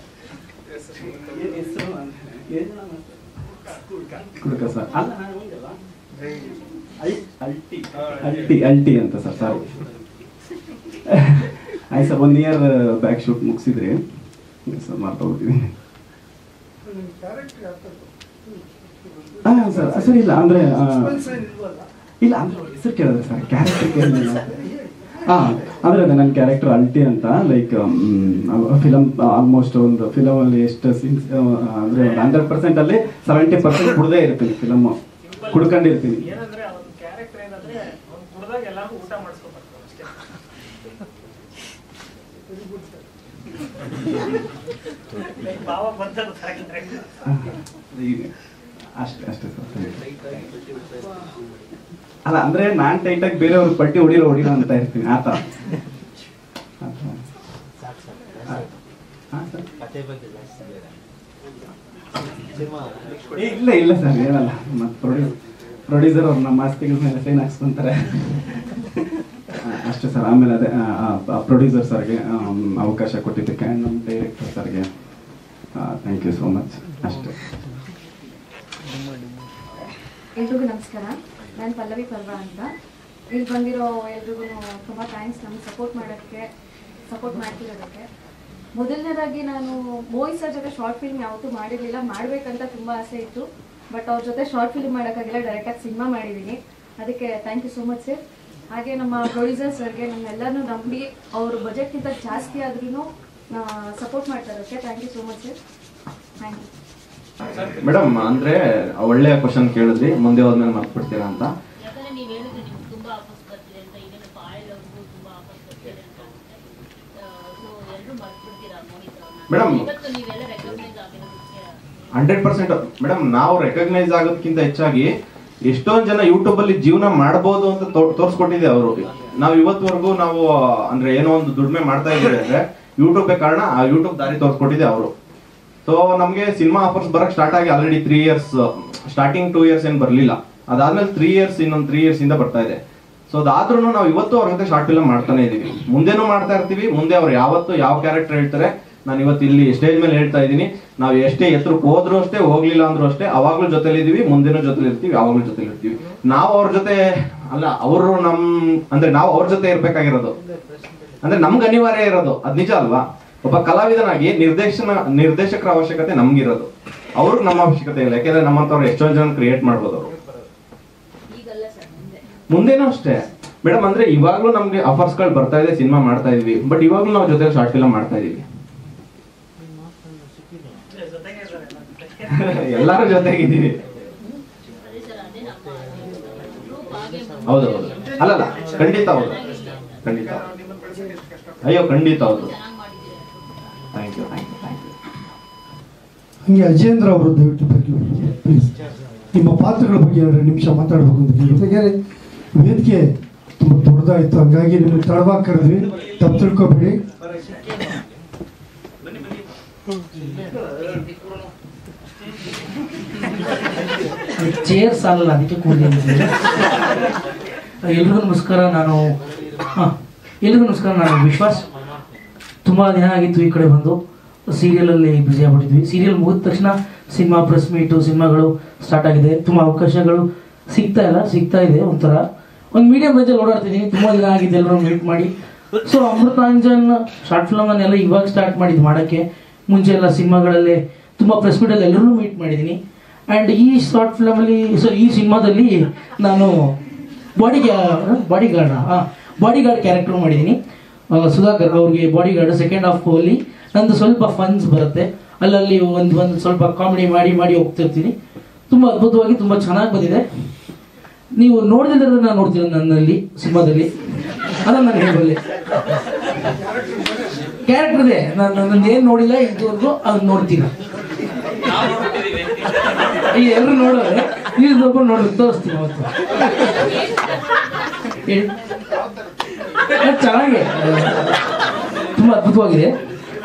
ಸರ್ ಅಲ್ಟಿ ಅಂತ ಸರ್, ಸಾರಿ. ಆಯ್ತು ಸರ್, 1 ಇಯರ್ ಬ್ಯಾಕ್ ಶೂಟ್ ಮುಗಿಸಿದ್ರಿ ಸರ್, ಮಾತಾಡ್ತೀವಿ. ಸರ್ ಸರ್ ಇಲ್ಲ ಅಂದರೆ ಇಲ್ಲ ಅಂದ್ರೆ ಹೆಸರು ಕೇಳಿದ್ರೆ ಸರ್, ಕ್ಯಾರೆಕ್ಟರ್ ಕೇಳಿಲ್ಲ. ಅಂದರೆ ಅದೇ ನನ್ನ ಕ್ಯಾರೆಕ್ಟರ್ ಅಲ್ಟಿ ಅಂತ. ಲೈಕ್ ಫಿಲಮ್ ಆಲ್ಮೋಸ್ಟ್ ಒಂದು ಫಿಲಮಲ್ಲಿ ಎಷ್ಟು ಸೀನ್ಸ್ ಅಂದರೆ 100% ಅಲ್ಲಿ 70% ಕುಡ್ದೇ ಇರ್ತೀನಿ, ಫಿಲಮ್ ಕುಡ್ಕೊಂಡಿರ್ತೀನಿ. ಅಷ್ಟೇ ಅಷ್ಟೇ ಸರ್. ಅಲ್ಲ ಅಂದ್ರೆ ನಾನ್ ಟೈಟಾಗಿ ಬೇರೆಯವ್ರಿಗೆ ಪಟ್ಟಿ ಹೊಡಿರೋ ಅಂತ ಇರ್ತೀನಿ, ಆ ಥರ. ಇಲ್ಲ ಇಲ್ಲ ಸರ್, ಹೇಳಲ್ಲ. ಮತ್ತೆ ಪ್ರೊಡ್ಯೂಸರ್ ಅವ್ರು ನಮ್ಮ ಆಸ್ತಿಗಳ ಮೇಲೆ ಸೈನ್ ಹಾಕ್ಸ್ಕೊಂತಾರೆ ಅಷ್ಟೇ ಸರ್. ಆಮೇಲೆ ಅದೇ ಪ್ರೊಡ್ಯೂಸರ್ ಸರ್ಗೆ ಅವಕಾಶ ಕೊಟ್ಟಿದ್ದಕ್ಕೆ ಆ್ಯಂಡ್ ನಮ್ಮ ಡೈರೆಕ್ಟರ್ ಸರ್ಗೆ ಥ್ಯಾಂಕ್ ಯು ಸೋ ಮಚ್. ಅಷ್ಟೇ. ಎಲ್ರಿಗೂ ನಮಸ್ಕಾರ. ನಾನು ಪಲ್ಲವಿ ಪರ್ವ ಅಂತ. ಇಲ್ಲಿ ಬಂದಿರೋ ಎಲ್ರಿಗೂ ತುಂಬ ಥ್ಯಾಂಕ್ಸ್ ನಮ್ಗೆ ಸಪೋರ್ಟ್ ಮಾಡ್ತಿರೋದಕ್ಕೆ. ಮೊದಲನೇದಾಗಿ ನಾನು ಮೋಹಿತ್ ಸರ್ ಜೊತೆ ಶಾರ್ಟ್ ಫಿಲ್ಮ್ ಯಾವತ್ತೂ ಮಾಡಿರಲಿಲ್ಲ, ಮಾಡಬೇಕಂತ ತುಂಬ ಆಸೆ ಇತ್ತು. ಬಟ್ ಅವ್ರ ಜೊತೆ ಶಾರ್ಟ್ ಫಿಲ್ಮ್ ಮಾಡೋಕ್ಕಾಗಿಲ್ಲ, ಡೈರೆಕ್ಟಾಗಿ ಸಿನಿಮಾ ಮಾಡಿದ್ದೀನಿ. ಅದಕ್ಕೆ thank you so much sir. ಹಾಗೆ ನಮ್ಮ ಪ್ರೊಡ್ಯೂಸರ್ ಸರ್ಗೆ ನಮ್ಮೆಲ್ಲರನ್ನೂ ನಂಬಿ ಅವರು ಬಜೆಟ್ಗಿಂತ ಜಾಸ್ತಿ ಆದ್ರೂ ಸಪೋರ್ಟ್ ಮಾಡ್ತಾ ಇರೋಕ್ಕೆ thank you so much sir. Thank you madam. ಅಂದ್ರೆ ಒಳ್ಳೆಯ ಕ್ವಶನ್ ಕೇಳಿದ್ರಿ, ಮುಂದೆ ಹೋದ್ಮೇಲೆ ಮರ್ತ್ಬಿಡ್ತೀರಾ ಅಂತ. ಮೇಡಮ್ 100% ಮೇಡಮ್, ನಾವು ರೆಕಗ್ನೈಸ್ ಆಗೋದಕ್ಕಿಂತ ಹೆಚ್ಚಾಗಿ ಎಷ್ಟೊಂದು ಜನ ಯೂಟ್ಯೂಬ್ ಅಲ್ಲಿ ಜೀವನ ಮಾಡಬಹುದು ಅಂತ ತೋರಿಸ್ಕೊಟ್ಟಿದೆ ಅವರು. ನಾವು ಇವತ್ತವರೆಗೂ ನಾವು ಅಂದ್ರೆ ಏನೋ ಒಂದು ದುಡಿಮೆ ಮಾಡ್ತಾ ಇದ್ದೀವಿ ಅಂದ್ರೆ ಯೂಟ್ಯೂಬ್ ಕಾರಣ, ಆ ಯೂಟ್ಯೂಬ್ ದಾರಿ ತೋರಿಸ್ಕೊಟ್ಟಿದೆ ಅವರು. ಸೊ ನಮಗೆ ಸಿನಿಮಾ ಆಫರ್ಸ್ ಬರಕ್ ಸ್ಟಾರ್ಟ್ ಆಗಿ ಆಲ್ರೆಡಿ 3 years, ಸ್ಟಾರ್ಟಿಂಗ್ 2 years ಏನ್ ಬರ್ಲಿಲ್ಲ, ಅದಾದ್ಮೇಲೆ 3 years, ಇನ್ನೊಂದು 3 years ಇಂದ ಬರ್ತಾ ಇದೆ. ಸೊ ಅದಾದ್ರೂ ನಾವು ಇವತ್ತು ಅವ್ರ ಜೊತೆ ಶಾರ್ಟ್ ಫಿಲ್ಮ್ ಮಾಡ್ತಾನೆ ಇದೀವಿ, ಮುಂದೆನೂ ಮಾಡ್ತಾ ಇರ್ತೀವಿ. ಮುಂದೆ ಅವ್ರು ಯಾವತ್ತು ಯಾವ ಕ್ಯಾರೆಕ್ಟರ್ ಹೇಳ್ತಾರೆ, ನಾನು ಇವತ್ತು ಇಲ್ಲಿ ಸ್ಟೇಜ್ ಮೇಲೆ ಹೇಳ್ತಾ ಇದ್ದೀನಿ, ನಾವು ಎಷ್ಟೇ ಎತ್ತರಕ್ಕೆ ಹೋದ್ರು ಅಷ್ಟೇ, ಹೋಗ್ಲಿಲ್ಲ ಅಂದ್ರೂ ಅಷ್ಟೇ, ಅವಾಗ್ಲೂ ಜೊತೆಲಿ ಇದೀವಿ, ಮುಂದಿನ ಜೊತೆಲಿ ಇರ್ತೀವಿ, ಯಾವಾಗ್ಲೂ ಜೊತೆಲಿ ಇರ್ತೀವಿ. ನಾವು ಅವ್ರ ಜೊತೆ ಅಲ್ಲ, ಅವರು ಅಂದ್ರೆ ನಾವು ಅವ್ರ ಜೊತೆ ಇರ್ಬೇಕಾಗಿರೋದು, ಅಂದ್ರೆ ನಮ್ಗೆ ಅನಿವಾರ್ಯ ಇರೋದು, ಅದ್ ನಿಜ ಅಲ್ವಾ? ಒಬ್ಬ ಕಲಾವಿದನಾಗಿ ನಿರ್ದೇಶಕರ ಅವಶ್ಯಕತೆ ನಮ್ಗಿರೋದು, ಅವ್ರಿಗೆ ನಮ್ಮ ಅವಶ್ಯಕತೆ ಇಲ್ಲ. ಯಾಕೆಂದ್ರೆ ನಮ್ಮಂತವ್ರು ಎಷ್ಟೊಂದು ಜನ ಕ್ರಿಯೇಟ್ ಮಾಡ್ಬೋದು ಅವರು. ಮುಂದೇನೂ ಅಷ್ಟೇ ಮೇಡಮ್, ಅಂದ್ರೆ ಇವಾಗ್ಲೂ ನಮ್ಗೆ ಆಫರ್ಸ್ ಗಳು ಬರ್ತಾ ಇದೆ, ಸಿನಿಮಾ ಮಾಡ್ತಾ ಇದೀವಿ. ಬಟ್ ಇವಾಗ್ಲೂ ನಾವು ಜೊತೆ ಶಾರ್ಟ್ ಫಿಲ್ಮ್ ಮಾಡ್ತಾ ಇದೀವಿ. ಎಲ್ಲರೂ ಜೊತೆಗಿದ್ದೀವಿ. ಹೌದು ಹೌದು, ಅಲ್ಲಲ್ಲ ಖಂಡಿತ ಹೌದು, ಖಂಡಿತ ಅಯ್ಯೋ ಖಂಡಿತ ಹೌದು. Thank you thank you thank you. ಹಂಗೆ ಅಜೇಂದ್ರ ಅವರು ದಯವಿಟ್ಟು ಪ್ಲೀಸ್ ನಿಮ್ಮ ಪಾತ್ರಗಳ ಬಗ್ಗೆ 2 ನಿಮಿಷ ಮಾತಾಡಬೇಕು ಅಂತ ಜೊತೆಗೆ ವೇದಿಕೆ ತುಂಬ ದೊಡ್ಡದಾಯಿತು, ಹಂಗಾಗಿ ನಿಮಗೆ ತಡವಾಗಿ ಕರೆದ್ವಿ, ತಪ್ಪು ತಿಳ್ಕೊಬೇಡಿ. ಚೇರ್ ಸಾಲಲ್ಲ, ಅದಕ್ಕೆ ಕೂಡಿದ್ದೀನಿ. ಎಲ್ರಿಗೂ ನಮಸ್ಕಾರ. ಎಲ್ರಿಗೂ ನಮಸ್ಕಾರ. ನಾನು ವಿಶ್ವಾಸ್. ತುಂಬ ದಿನ ಆಗಿತ್ತು ಈ ಕಡೆ ಬಂದು, ಸೀರಿಯಲಲ್ಲಿ ಬ್ಯುಸಿ ಆಗ್ಬಿಟ್ಟಿದ್ವಿ. ಸೀರಿಯಲ್ ಮುಗಿದ ತಕ್ಷಣ ಸಿನಿಮಾ, ಪ್ರೆಸ್ ಮೀಟು, ಸಿನಿಮಾಗಳು ಸ್ಟಾರ್ಟ್ ಆಗಿದೆ. ತುಂಬ ಅವಕಾಶಗಳು ಸಿಗ್ತಾ ಇದೆ. ಒಂದು ಮೀಡಿಯಂ ರೇಂಜಲ್ಲಿ ಓಡಾಡ್ತಿದ್ದೀನಿ. ತುಂಬ ದಿನ ಆಗಿದೆ ಎಲ್ಲರೂ ಮೀಟ್ ಮಾಡಿ. ಸೊ ಅಮೃತಾಂಜನ್ ಶಾರ್ಟ್ ಫಿಲಮನ್ನೆಲ್ಲ ಇವಾಗ ಸ್ಟಾರ್ಟ್ ಮಾಡಿದ್ದು ಮಾಡೋಕ್ಕೆ. ಮುಂಚೆ ಎಲ್ಲ ಸಿನಿಮಾಗಳಲ್ಲಿ ತುಂಬ ಪ್ರೆಸ್ ಮೀಟಲ್ಲಿ ಎಲ್ಲರೂ ಮೀಟ್ ಮಾಡಿದ್ದೀನಿ. ಆ್ಯಂಡ್ ಈ ಶಾರ್ಟ್ ಫಿಲಮಲ್ಲಿ ಈ ಸಿನಿಮಾದಲ್ಲಿ ನಾನು ಬಾಡಿ ಗಾರ್ಡ್ ಕ್ಯಾರೆಕ್ಟರ್ ಮಾಡಿದ್ದೀನಿ. ಸುಧಾಕರ್ ಅವ್ರಿಗೆ ಬಾಡಿ ಗಾರ್ಡ್. ಸೆಕೆಂಡ್ ಹಾಫ್ ಅಲ್ಲಿ ನಂದು ಸ್ವಲ್ಪ ಫನ್ಸ್ ಬರುತ್ತೆ, ಅಲ್ಲಲ್ಲಿ ಒಂದು ಸ್ವಲ್ಪ ಕಾಮಿಡಿ ಮಾಡಿ ಹೋಗ್ತಿರ್ತೀನಿ. ತುಂಬ ಅದ್ಭುತವಾಗಿ ತುಂಬ ಚೆನ್ನಾಗಿ ಬಂದಿದೆ. ನೀವು ನೋಡಿದ್ರೆ ನಾನು ನೋಡ್ತೀನಿ ನನ್ನಲ್ಲಿ ಸಿನಿಮಾದಲ್ಲಿ, ಅದನ್ನು ನಾನು ಹೇಳಬಲ್ಲೆ. ಕ್ಯಾರೆಕ್ಟರ್ ಇದೆ, ನಾನು ಏನು ನೋಡಿಲ್ಲ ಇದುವರೆಗೂ, ಅದನ್ನ ನೋಡ್ತೀನಿ. ಎಲ್ಲರೂ ನೋಡೋರೆ, ನೀವು ಸ್ವಲ್ಪ ನೋಡ್ರಿ, ತೋರಿಸ್ತೀನಿ ಅವತ್ತು. ಚೆನ್ನಾಗಿ ತುಂಬ ಅದ್ಭುತವಾಗಿದೆ.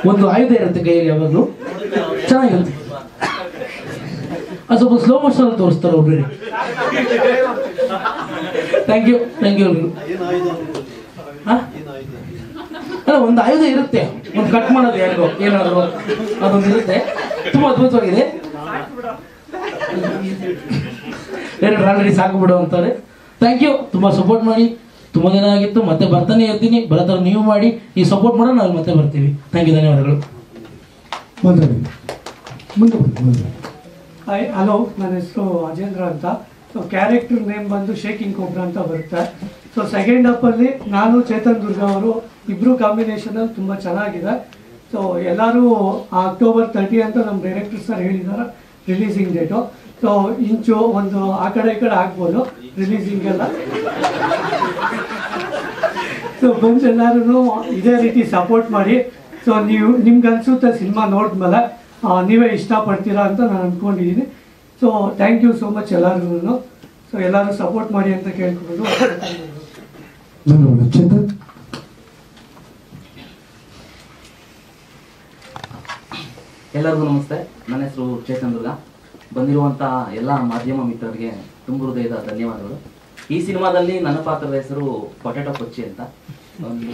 ಒಂದು ಆಯುಧ ಇರುತ್ತೆ ಕೈಯಲ್ಲಿ, ಯಾವಾಗಲೂ ಚೆನ್ನಾಗಿರುತ್ತೆ. ಅದು ಸ್ವಲ್ಪ ಸ್ಲೋ ಮೋಷನ್ ಅಲ್ಲಿ ತೋರಿಸ್ತಾರೆ ಒಬ್ಬರಿಗೆ. ಥ್ಯಾಂಕ್ ಯು ಎಲ್ರಿಗೂ. ಅಲ್ಲ, ಒಂದು ಆಯುಧ ಇರುತ್ತೆ, ಒಂದು ಕಟ್ ಮಾಡೋದು ಯಾರಿಗೋ ಏನಾದ್ರು ಅದೊಂದು ಇರುತ್ತೆ. ತುಂಬ ಅದ್ಭುತವಾಗಿದೆ. ಆಲ್ರೆಡಿ ಸಾಕು ಬಿಡು ಅಂತಾರೆ. Thank you. ತುಂಬ ಸಪೋರ್ಟ್ ಮಾಡಿ. ತುಂಬ ದಿನ ಆಗಿತ್ತು, ಮತ್ತೆ ಬರ್ತಾನೆ ಇರ್ತೀನಿ. ಬರತ್ತಾರ ನೀವು ಮಾಡಿ, ನೀವು ಸಪೋರ್ಟ್ ಮಾಡೋ ನಾವು ಮತ್ತೆ ಬರ್ತೀವಿ. ಥ್ಯಾಂಕ್ ಯು, ಧನ್ಯವಾದಗಳು. ಹಾಯ್, ಹಲೋ, ನನ್ನ ಹೆಸರು ಅಜೇಂದ್ರ ಅಂತ. ಸೊ ಕ್ಯಾರೆಕ್ಟರ್ ನೇಮ್ ಬಂದು ಶೇಕಿಂಗ್ ಕೋಬ್ರಾ ಅಂತ ಬರುತ್ತೆ. ಸೊ ಸೆಕೆಂಡ್ ಹಾಫಲ್ಲಿ ನಾನು ಚೇತನ್ ದುರ್ಗಾ ಅವರು ಇಬ್ಬರು ಕಾಂಬಿನೇಷನಲ್ಲಿ ತುಂಬ ಚೆನ್ನಾಗಿದೆ. ಸೊ ಎಲ್ಲರೂ ಅಕ್ಟೋಬರ್ 30 ಅಂತ ನಮ್ಮ ಡೈರೆಕ್ಟರ್ ಸರ್ ಹೇಳಿದ್ದಾರೆ ರಿಲೀಸಿಂಗ್ ಡೇಟು. ಸೊ ಇಂಚು ಒಂದು ಆ ಕಡೆ ಈ ಕಡೆ ಆಗ್ಬೋದು ರಿಲೀಸಿಂಗ್ ಎಲ್ಲ. ಸೊ ಬಂದು ಎಲ್ಲರೂ ಇದೇ ರೀತಿ ಸಪೋರ್ಟ್ ಮಾಡಿ. ಸೊ ನಿಮ್ಗೆ ಅನಿಸುತ್ತೆ ಸಿನಿಮಾ ನೋಡಿದ್ಮೇಲೆ ನೀವೇ ಇಷ್ಟಪಡ್ತೀರಾ ಅಂತ ನಾನು ಅಂದ್ಕೊಂಡಿದ್ದೀನಿ. So thank you so much ಎಲ್ಲರಿಗೂ. ಸೊ ಎಲ್ಲರೂ ಸಪೋರ್ಟ್ ಮಾಡಿ ಅಂತ ಕೇಳ್ಕೊಂಡು ಚೇತನ್. ಎಲ್ಲರಿಗೂ ನಮಸ್ತೆ. ನನ್ನ ಹೆಸರು ಚೇತನ್ ದುರ್ಗ. ಬಂದಿರುವಂಥ ಎಲ್ಲ ಮಾಧ್ಯಮ ಮಿತ್ರರಿಗೆ ತುಂಬ ಹೃದಯದ ಧನ್ಯವಾದಗಳು. ಈ ಸಿನಿಮಾದಲ್ಲಿ ನನ್ನ ಪಾತ್ರದ ಹೆಸರು ಪೊಟ್ಯಾಟೊ ಕೊಚ್ಚಿ ಅಂತ. ಒಂದು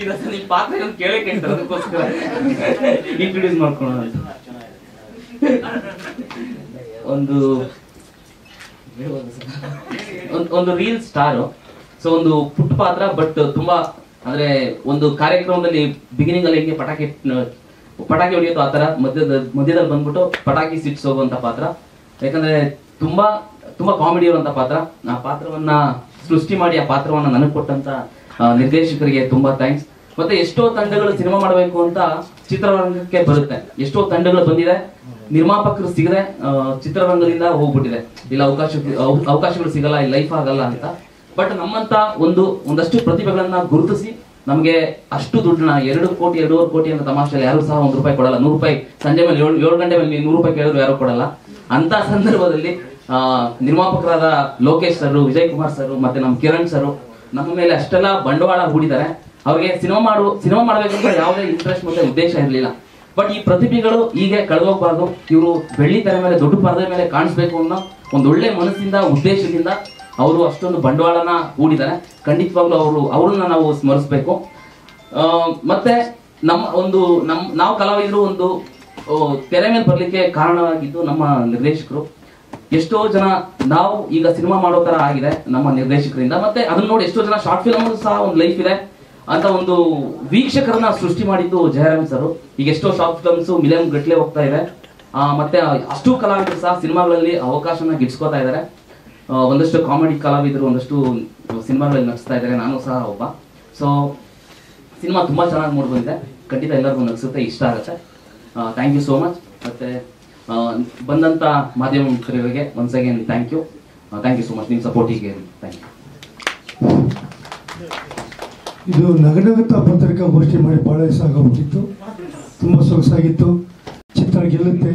ನಿಮ್ಮ ಪಾತ್ರ ಕೇಳಕ್ಕೆ ಹೇಳ್ತಾರೆ, ಅದಕ್ಕೋಸ್ಕರ ಇಂಟ್ರೊಡ್ಯೂಸ್ ಮಾಡ್ಕೊಳ್ಳೋಣ ಅಂತ. ಒಂದು ರೀಲ್ ಸ್ಟಾರು. ಸೊ ಒಂದು ಪುಟ್ಟ ಪಾತ್ರ, ಬಟ್ ತುಂಬಾ ಅಂದ್ರೆ ಒಂದು ಕಾರ್ಯಕ್ರಮದಲ್ಲಿ ಬಿಗಿನಿಂಗ್ ಅಲ್ಲಿ ಹೆಂಗೆ ಪಟಾಕಿ ಹೊಡೆಯೋದು ಆ ತರ ಮಧ್ಯದಲ್ಲಿ ಬಂದ್ಬಿಟ್ಟು ಪಟಾಕಿ ಸಿಟ್ಸ್ ಹೋಗುವಂತ ಪಾತ್ರ. ಯಾಕಂದ್ರೆ ತುಂಬಾ ತುಂಬಾ ಕಾಮಿಡಿ ಇರುವಂತ ಪಾತ್ರ. ಆ ಪಾತ್ರವನ್ನ ಸೃಷ್ಟಿ ಮಾಡಿ ಆ ಪಾತ್ರವನ್ನ ನನಗೆ ಕೊಟ್ಟಂತ ನಿರ್ದೇಶಕರಿಗೆ ತುಂಬಾ ಥ್ಯಾಂಕ್ಸ್. ಮತ್ತೆ ಎಷ್ಟೋ ತಂಡಗಳು ಸಿನಿಮಾ ಮಾಡಬೇಕು ಅಂತ ಚಿತ್ರರಂಗಕ್ಕೆ ಬರುತ್ತೆ. ಎಷ್ಟೋ ತಂಡಗಳು ಬಂದಿದೆ, ನಿರ್ಮಾಪಕರು ಸಿಗದೆ ಚಿತ್ರರಂಗದಿಂದ ಹೋಗ್ಬಿಟ್ಟಿದೆ. ಇಲ್ಲ ಅವಕಾಶಗಳು ಸಿಗಲ್ಲ, ಇಲ್ಲಿ ಲೈಫ್ ಆಗಲ್ಲ ಅಂತ. ಬಟ್ ನಮ್ಮಂತ ಒಂದಷ್ಟು ಪ್ರತಿಭೆಗಳನ್ನ ಗುರುತಿಸಿ ನಮಗೆ ಅಷ್ಟು ದುಡ್ಡನ್ನ 2 ಕೋಟಿ 2.5 ಕೋಟಿ ಅಂತ ತಮಾಷೆಯಲ್ಲಿ ಯಾರು ಸಹ ₹1 ಕೊಡಲ್ಲ. ₹100 ಸಂಜೆ ಮೇಲೆ 7 ಗಂಟೆ ಮೇಲೆ ₹100 ಕೇಳಿದ್ರು ಯಾರು ಕೊಡಲ್ಲ. ಅಂತ ಸಂದರ್ಭದಲ್ಲಿ ನಿರ್ಮಾಪಕರಾದ ಲೋಕೇಶ್ ಸರ್, ವಿಜಯ್ ಕುಮಾರ್ ಸರ್, ಮತ್ತೆ ನಮ್ಮ ಕಿರಣ್ ಸರ್ ನಮ್ಮ ಮೇಲೆ ಅಷ್ಟೆಲ್ಲ ಬಂಡವಾಳ ಹೂಡಿದ್ದಾರೆ. ಅವ್ರಿಗೆ ಸಿನಿಮಾ ಮಾಡಬೇಕಂತ ಯಾವುದೇ ಇಂಟ್ರೆಸ್ಟ್ ಮತ್ತೆ ಉದ್ದೇಶ ಇರಲಿಲ್ಲ. ಬಟ್ ಈ ಪ್ರತಿಭೆಗಳು ಹೀಗೆ ಕಳೆದೋಗ್ಬಾರ್ದು, ಇವರು ಬೆಳ್ಳಿ ತೆರೆ ಮೇಲೆ ದೊಡ್ಡ ಪರದೆ ಮೇಲೆ ಕಾಣಿಸ್ಬೇಕು ಅನ್ನೋ ಒಂದು ಒಳ್ಳೆ ಮನಸ್ಸಿಂದ ಉದ್ದೇಶದಿಂದ ಅವರು ಅಷ್ಟೊಂದು ಬಂಡವಾಳನ ಹೂಡಿದ್ದಾರೆ. ಖಂಡಿತವಾಗ್ಲೂ ಅವ್ರನ್ನ ನಾವು ಸ್ಮರಿಸಬೇಕು. ಮತ್ತೆ ನಾವು ಕಲಾವಿದರು ಒಂದು ತೆರೆ ಮೇಲೆ ಬರ್ಲಿಕ್ಕೆ ಕಾರಣವಾಗಿದ್ದು ನಮ್ಮ ನಿರ್ದೇಶಕರು. ಎಷ್ಟೋ ಜನ ನಾವು ಈಗ ಸಿನಿಮಾ ಮಾಡೋ ತರ ಆಗಿದೆ ನಮ್ಮ ನಿರ್ದೇಶಕರಿಂದ. ಮತ್ತೆ ಅದನ್ನ ನೋಡಿ ಎಷ್ಟೋ ಜನ ಶಾರ್ಟ್ ಫಿಲ್ಮ್ ಸಹ ಒಂದು ಲೈಫ್ ಇದೆ ಅಂತ ಒಂದು ವೀಕ್ಷಕರನ್ನ ಸೃಷ್ಟಿ ಮಾಡಿದ್ದು ಜಯರಾಮ್ ಸರ್. ಈಗ ಎಷ್ಟೋ ಶಾರ್ಟ್ ಫಿಲ್ಮ್ಸ್ ಮಿಲಿಯನ್ ಗಟ್ಲೆ ಹೋಗ್ತಾ ಇದೆ. ಮತ್ತೆ ಅಷ್ಟು ಕಲಾವಿದರು ಸಹ ಸಿನಿಮಾಗಳಲ್ಲಿ ಅವಕಾಶನ ಗಿಟ್ಸ್ಕೋತಾ ಇದ್ದಾರೆ. ಒಂದಷ್ಟು ಕಾಮಿಡಿ ಕಲಾವಿದರು ಒಂದಷ್ಟು ಸಿನಿಮಾಗಳಲ್ಲಿ ನಟಿಸ್ತಾ ಇದ್ದಾರೆ, ನಾನು ಸಹ ಒಬ್ಬ. ಸೊ ಸಿನಿಮಾ ತುಂಬಾ ಚೆನ್ನಾಗಿ ಮೂಡಿ ಬಂದಿದೆ. ಖಂಡಿತ ಎಲ್ಲರಿಗೂ ನಗಿಸುತ್ತೆ, ಇಷ್ಟ ಆಗುತ್ತೆ. Thank you so much. ಮತ್ತೆ ಬಂದಂತ ಮಾಧ್ಯಮ ಮಿತ್ರರಿಗೆ once again thank you so much. ನಿಮ್ಮ ಸಪೋರ್ಟಿಗೆ ಥ್ಯಾಂಕ್ ಯು. ಇದು ನಗನಗುತ್ತಾ ಪತ್ರಿಕಾಗೋಷ್ಠಿ ಮಾಡಿ ಭಾಳ ದಿವಸ ಆಗೋಗ್ಬಿಟ್ಟಿತ್ತು. ತುಂಬ ಸೊಗಸಾಗಿತ್ತು. ಚಿತ್ರ ಗೆಲ್ಲುತ್ತೆ,